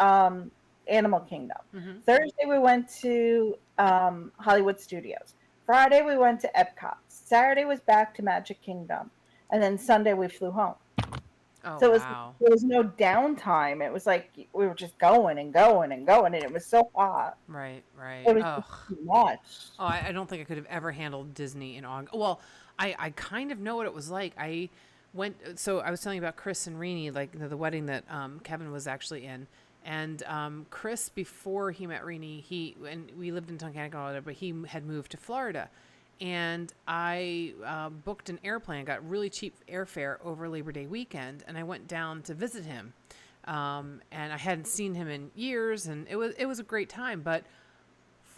Animal Kingdom. Thursday we went to Hollywood Studios. Friday we went to Epcot. Saturday was back to Magic Kingdom. And then Sunday we flew home. Oh, so wow. There was no downtime. It was like we were just going and going and going, and it was so hot. Right. It was too much. Oh, I don't think I could have ever handled Disney in August. Well, I kind of know what it was like. I was telling you about Chris and Renee, like the wedding that Kevin was actually in. And Chris, before he met Renee, and we lived in Tunkhannock, but he had moved to Florida. And I booked an airplane, got really cheap airfare over Labor Day weekend, and I went down to visit him. And I hadn't seen him in years, and it was a great time. But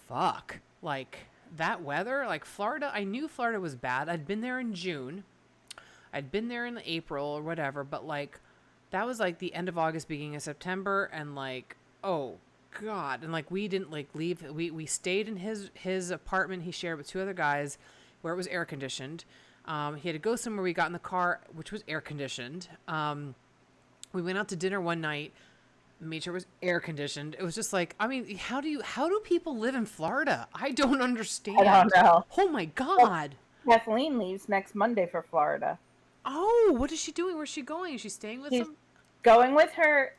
fuck, like that weather, like Florida. I knew Florida was bad. I'd been there in June. I'd been there in April or whatever, but like that was like the end of August, beginning of September, and like, oh God. And like we didn't like leave. We stayed in his apartment he shared with two other guys where it was air conditioned. He had to go somewhere. We got in the car, which was air conditioned. We went out to dinner one night, made sure it was air conditioned. It was just like, I mean, how do people live in Florida? I don't understand. I don't know. Oh my God. Kathleen leaves next Monday for Florida. Oh, what is she doing? Where's she going? Is she staying with him? going with her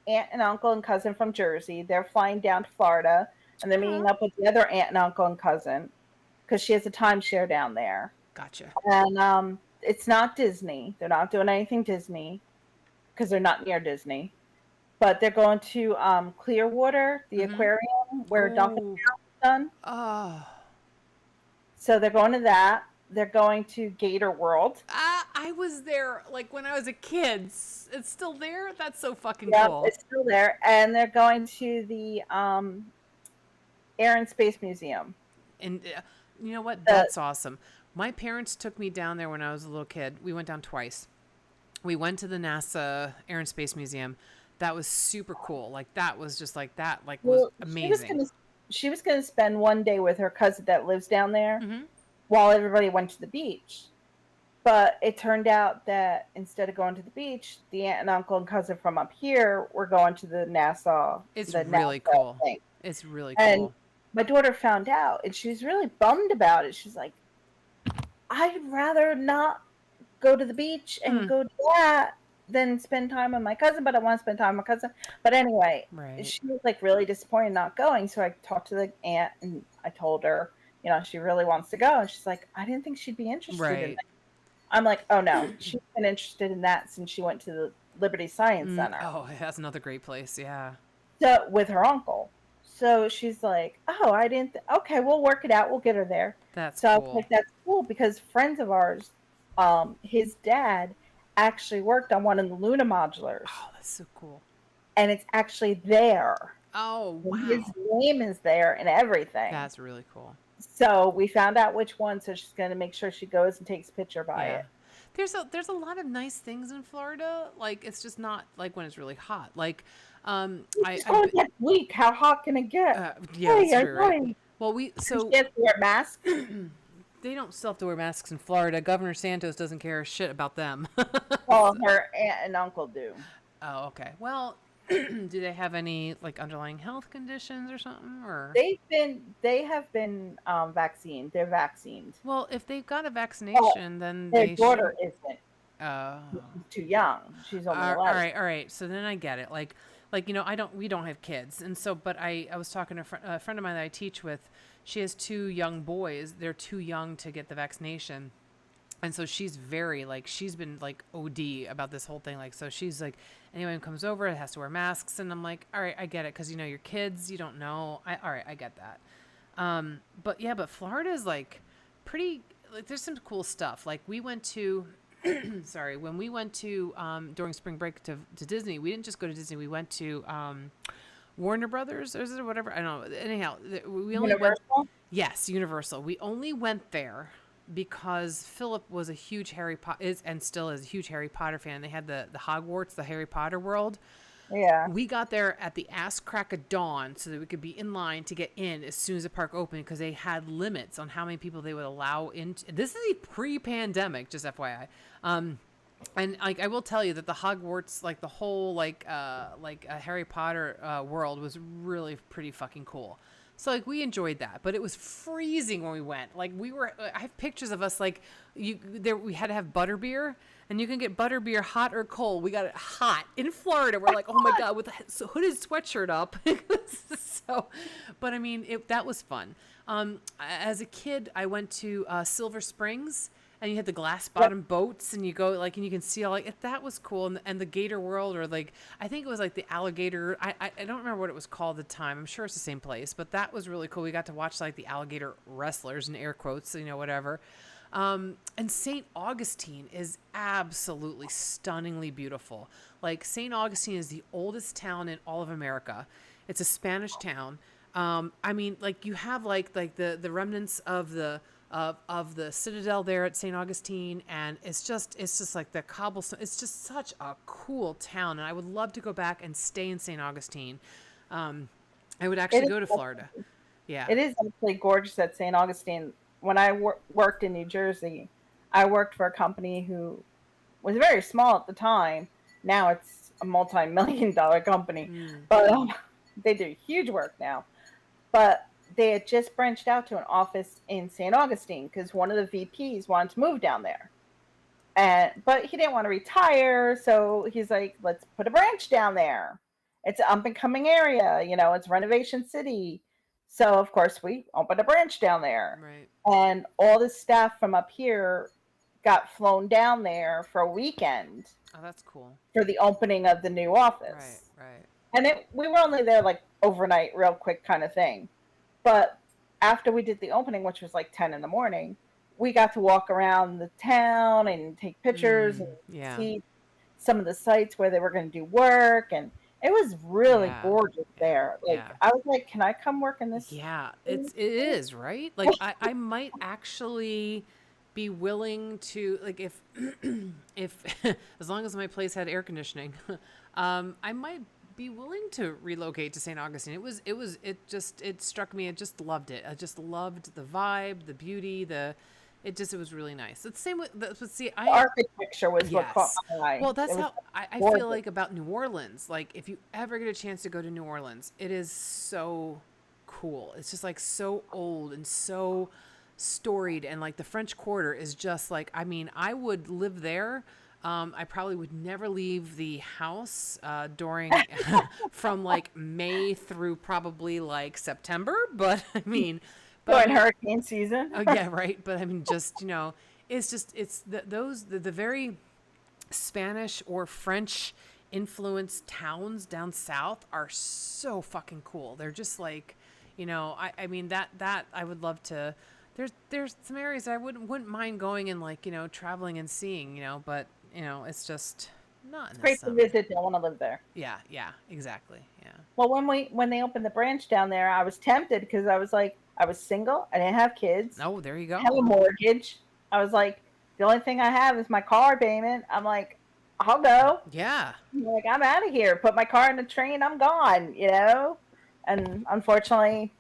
aunt and uncle and cousin from Jersey. They're flying down to Florida, and they're meeting Oh, up with the other aunt and uncle and cousin because she has a timeshare down there. gotcha. And it's not Disney. They're not doing anything Disney because they're not near Disney. But they're going to Clearwater, the Mm-hmm. aquarium where Dolphin Oh, is done. oh. So they're going to that. They're going to Gator World. I was there like when I was a kid. It's still there. That's so fucking Yep, cool. it's still there. And they're going to the Air and Space Museum. And you know what? The, That's awesome. My parents took me down there when I was a little kid. We went down twice. We went to the NASA Air and Space Museum. That was super cool. Like that was just like that. Like was well, amazing. she was gonna spend one day with her cousin that lives down there Mm-hmm. while everybody went to the beach. But it turned out that instead of going to the beach, the aunt and uncle and cousin from up here were going to the It's really NASA cool. thing. It's really And cool. my daughter found out, and she was really bummed about it. She's like, "I'd rather not go to the beach and Hmm. go to that than spend time with my cousin, but I want to spend time with my cousin." But anyway, Right. she was like really disappointed not going. So I talked to the aunt and I told her, she really wants to go. And she's like, "I didn't think she'd be interested in Right. that." I'm like, "Oh no, she's been interested in that since she went to the Liberty Science Center." Oh, that's another great place. Yeah. So with her uncle. So she's like, "Oh, I didn't. Okay, we'll work it out. We'll get her there." That's So I was cool. like, "That's cool," because friends of ours, his dad actually worked on one of the Luna modulars, Oh, that's so cool. and it's actually there. Oh, And his wow. name is there and everything. That's really cool. So we found out which one. So she's going to make sure she goes and takes a picture by Yeah. it. There's a lot of nice things in Florida. Like it's just not like when it's really hot. Like She's going next week. How hot can it get? yeah, Hey, that's true, right? hey. Well, She has to wear masks. they don't still have to wear masks in Florida. Governor Santos doesn't care shit about them. Well, her aunt and uncle do. Oh, okay. Well, do they have any like underlying health conditions or something or They have been vaccinated. They're vaccinated. well, if they've got a But vaccination, then their they should. daughter isn't. Oh. She's too young. She's only 11. All right. So then I get it. Like we don't have kids, and so but I was talking to a friend of mine that I teach with. She has two young boys. They're too young to get the vaccination, and so she's very like she's been like OD about this whole thing. Like so she's like anyone who comes over it has to wear masks, and I'm like, all right, I get it because your kids, you don't know. All right, I get that. But yeah, but Florida is like pretty. Like there's some cool stuff. Like we went to sorry, when we went to during spring break to Disney, we didn't just go to Disney. We went to Warner Brothers or whatever. I don't know. Anyhow, we only went. Universal? Yes, Universal. We only went there because Philip was a huge Harry Potter is and still is a huge Harry Potter fan. They had the Hogwarts, the Harry Potter world. Yeah. We got there at the ass crack of dawn so that we could be in line to get in as soon as the park opened because they had limits on how many people they would allow in. This is a pre-pandemic, just FYI. And like I will tell you that the Hogwarts, like the whole Harry Potter world was really pretty fucking cool. So like we enjoyed that, but it was freezing when we went. Like I have pictures of us like we had to have butterbeer, and you can get butterbeer hot or cold. We got it hot in Florida. We're like, oh my god, with the hooded sweatshirt up. So, but I mean, that was fun. As a kid, I went to Silver Springs. And you had the glass bottom boats, and you go like, and you can see all like that was cool. And the Gator World, or like I think it was like the alligator. I don't remember what it was called at the time. I'm sure it's the same place, but that was really cool. We got to watch like the alligator wrestlers in air quotes, whatever. And St. Augustine is absolutely stunningly beautiful. Like St. Augustine is the oldest town in all of America. It's a Spanish town. I mean, like you have like the remnants of the citadel there at St. Augustine, and it's just like the cobblestone. It's just such a cool town, and I would love to go back and stay in St. Augustine. I would actually go to Florida. Yeah. It is absolutely gorgeous at St. Augustine. When I worked in New Jersey, I worked for a company who was very small at the time. Now it's a multi-million-dollar company, but they do huge work now. But they had just branched out to an office in St. Augustine because one of the VPs wanted to move down there. But he didn't want to retire, so he's like, let's put a branch down there. It's an up and coming area, it's renovation city. So of course we opened a branch down there. Right. And all the staff from up here got flown down there for a weekend Oh, that's cool. for the opening of the new Right. office. Right. And we were only there like overnight, real quick kind of thing. But after we did the opening, which was like 10 in the morning, we got to walk around the town and take pictures and Yeah. see some of the sites where they were going to do work. And it was really Yeah. gorgeous there. Like, Yeah. I was like, can I come work in this? Yeah, it is, right? Like I might actually be willing to, like, if as long as my place had air conditioning, I might be willing to relocate to St. Augustine. It struck me. I just loved it. I just loved the vibe, the beauty, it was really nice. It's the same with see, The architecture was what caught yes. my eye. Well, that's It was how I gorgeous. feel like about New Orleans. Like, if you ever get a chance to go to New Orleans, it is so cool. It's just like so old and so storied. And like the French Quarter is just like, I mean, I would live there. I probably would never leave the house during from like May through probably like September. But I mean, During hurricane season. oh yeah, right. But I mean, just it's the very Spanish or French influenced towns down south are so fucking cool. They're just like, I mean that I would love to. There's some areas I wouldn't mind going and like traveling and seeing, but it's just not in the Great to summer. visit. Don't want to live there. Yeah, exactly. Yeah. Well, when they opened the branch down there, I was tempted because I was like, I was single, I didn't have kids, Oh, there you I have a go. mortgage. I was like, the only thing I have is my car payment. I'm like, I'll go. Yeah. I'm like, I'm out of here. Put my car in the train. I'm gone. And unfortunately,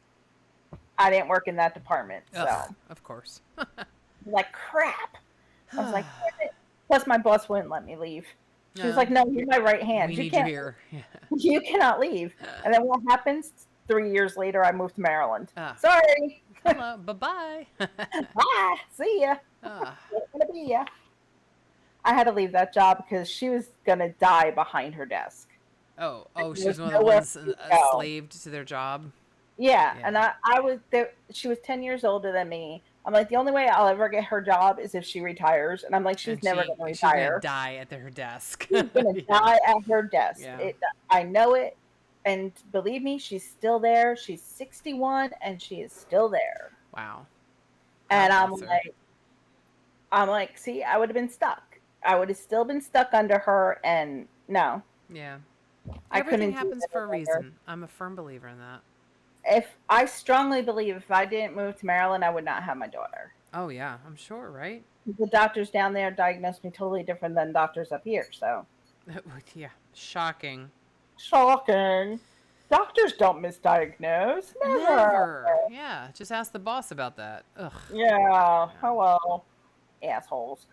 I didn't work in that department. So Ugh, of course. I was like, crap. I was like, damn it. Plus my boss wouldn't let me leave. She was No. like, no, you're my right hand. We You need you can't. here. Yeah. You cannot leave. And then what happens? 3 years later, I moved to Maryland. Ah. Sorry. Hello. Bye-bye. Bye. See ya. Ah. It's gonna be ya. I had to leave that job because she was gonna die behind her desk. Oh, There she was was one of the nowhere ones to go. enslaved to their job. Yeah, Yeah. and I was there. She was 10 years older than me. I'm like, the only way I'll ever get her job is if she retires. And I'm like, she's And never gonna she's gonna retire. die at her desk. She's gonna Yeah. die at her desk. Yeah. I know it. And believe me, she's still there. She's 61 and she is still there. Wow. And God I'm bless her. like, see, I would have been stuck. I would have still been stuck under her, and no, Yeah. I Everything couldn't do happens it for a under her. reason. I'm a firm believer in that. If I strongly believe if I didn't move to Maryland, I would not have my daughter. Oh yeah, I'm sure, right? The doctors down there diagnosed me totally different than doctors up here. So Yeah. Shocking. shocking. Doctors don't misdiagnose. Never. Yeah. Just ask the boss about that. Ugh. Yeah. Hello, assholes.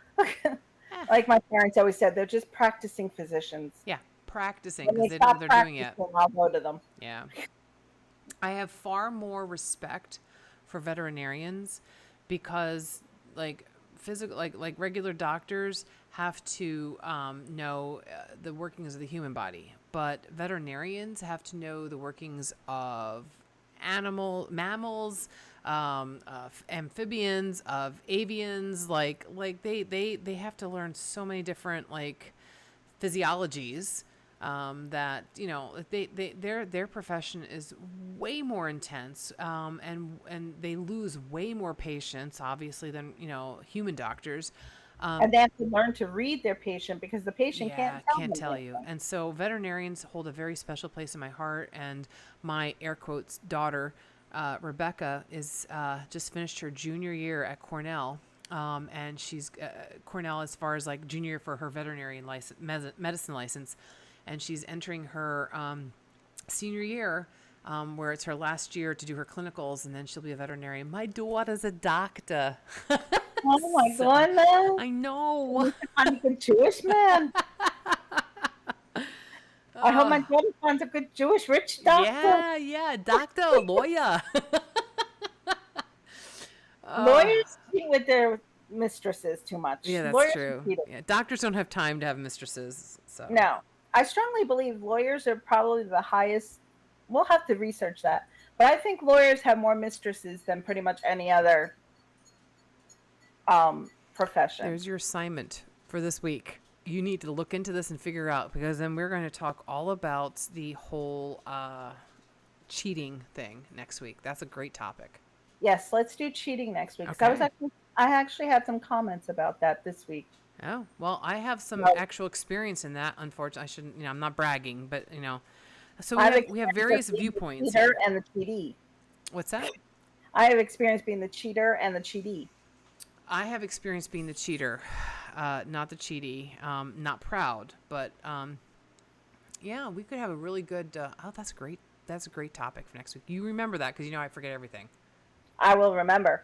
Like my parents always said, they're just practicing physicians. Yeah. Practicing When because they they don't know stop what they're doing yet. practicing, I'll go to them. Yeah. I have far more respect for veterinarians because like physical like regular doctors have to know the workings of the human body, but veterinarians have to know the workings of mammals, of amphibians, of avians. Like they have to learn so many different like physiologies, that their profession is way more intense, and they lose way more patients obviously than human doctors. And they have to learn to read their patient because the patient Yeah, can't tell them you. anything. And so veterinarians hold a very special place in my heart. And my air quotes daughter, Rebecca, is just finished her junior year at Cornell. And she's Cornell as far as like junior for her veterinary license, medicine license. And she's entering her senior year, where it's her last year to do her clinicals, and then she'll be a veterinarian. My daughter's a doctor. Oh my god, man. I know. I'm a good Jewish man. I hope my daughter finds a good Jewish rich doctor. Yeah, doctor, lawyer. Lawyers cheat with their mistresses too much. Yeah, that's Lawyers true. are cheating. Yeah, doctors don't have time to have mistresses, so. No, I strongly believe lawyers are probably the highest. We'll have to research that, but I think lawyers have more mistresses than pretty much any other profession. There's your assignment for this week. You need to look into this and figure out, because then we're going to talk all about the whole cheating thing next week. That's a great topic. Yes, let's do cheating next week. 'Cause Okay. I actually had some comments about that this week. Oh, well, I have some Well, actual experience in that. Unfortunately, I shouldn't, I'm not bragging, but, so I have we have experience various of being the viewpoints cheater here. and the cheatee. What's that? I have experience being the cheater and the cheatee. I have experience being the cheater, not the cheaty. Not proud, but yeah, we could have a really good. That's great. That's a great topic for next week. You remember that, because I forget everything. I will remember.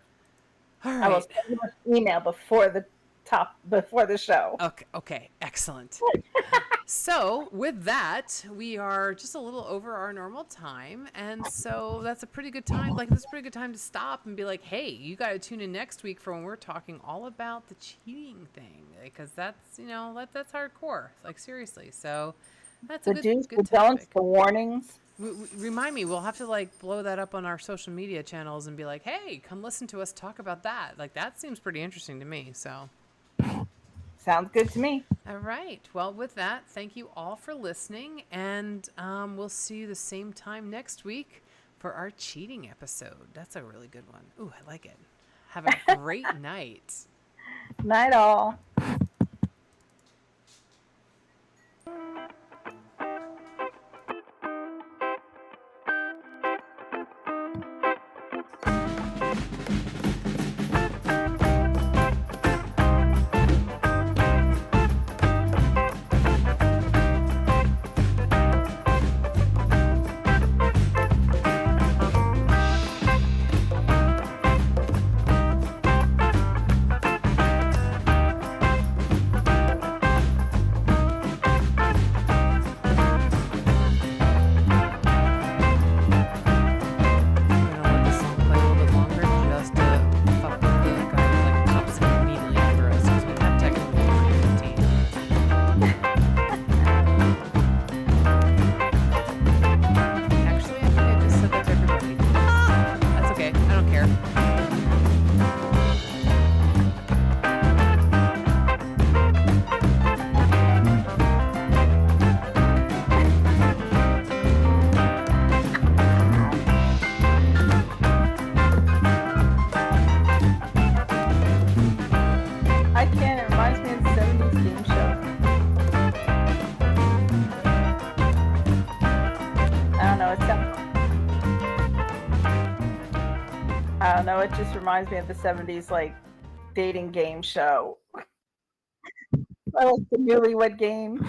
All I will right. send you an email before the show. Okay. Okay. Excellent. So with that, we are just a little over our normal time, and so that's a pretty good time. That's a pretty good time to stop and be like, "Hey, you got to tune in next week for when we're talking all about the cheating thing, because that's that's hardcore. Seriously." So that's a The do's, the good don'ts, topic. the warnings. Remind me, we'll have to blow that up on our social media channels and be like, "Hey, come listen to us talk about that." That seems pretty interesting to me. So. Sounds good to me. All right. Well, with that, thank you all for listening, and we'll see you the same time next week for our cheating episode. That's a really good one. Ooh, I like it. Have a great night. Night all. I'm gonna let this song play a little bit longer just to fuck with the guy who pops in immediately after us, because we have technical difficulty. Actually, I think I just said that to everybody. That's okay. I don't care. I can. It reminds me of the 70s game show. I don't know. I don't know. It just reminds me of the 70s dating game show. I like the Newlywed Game.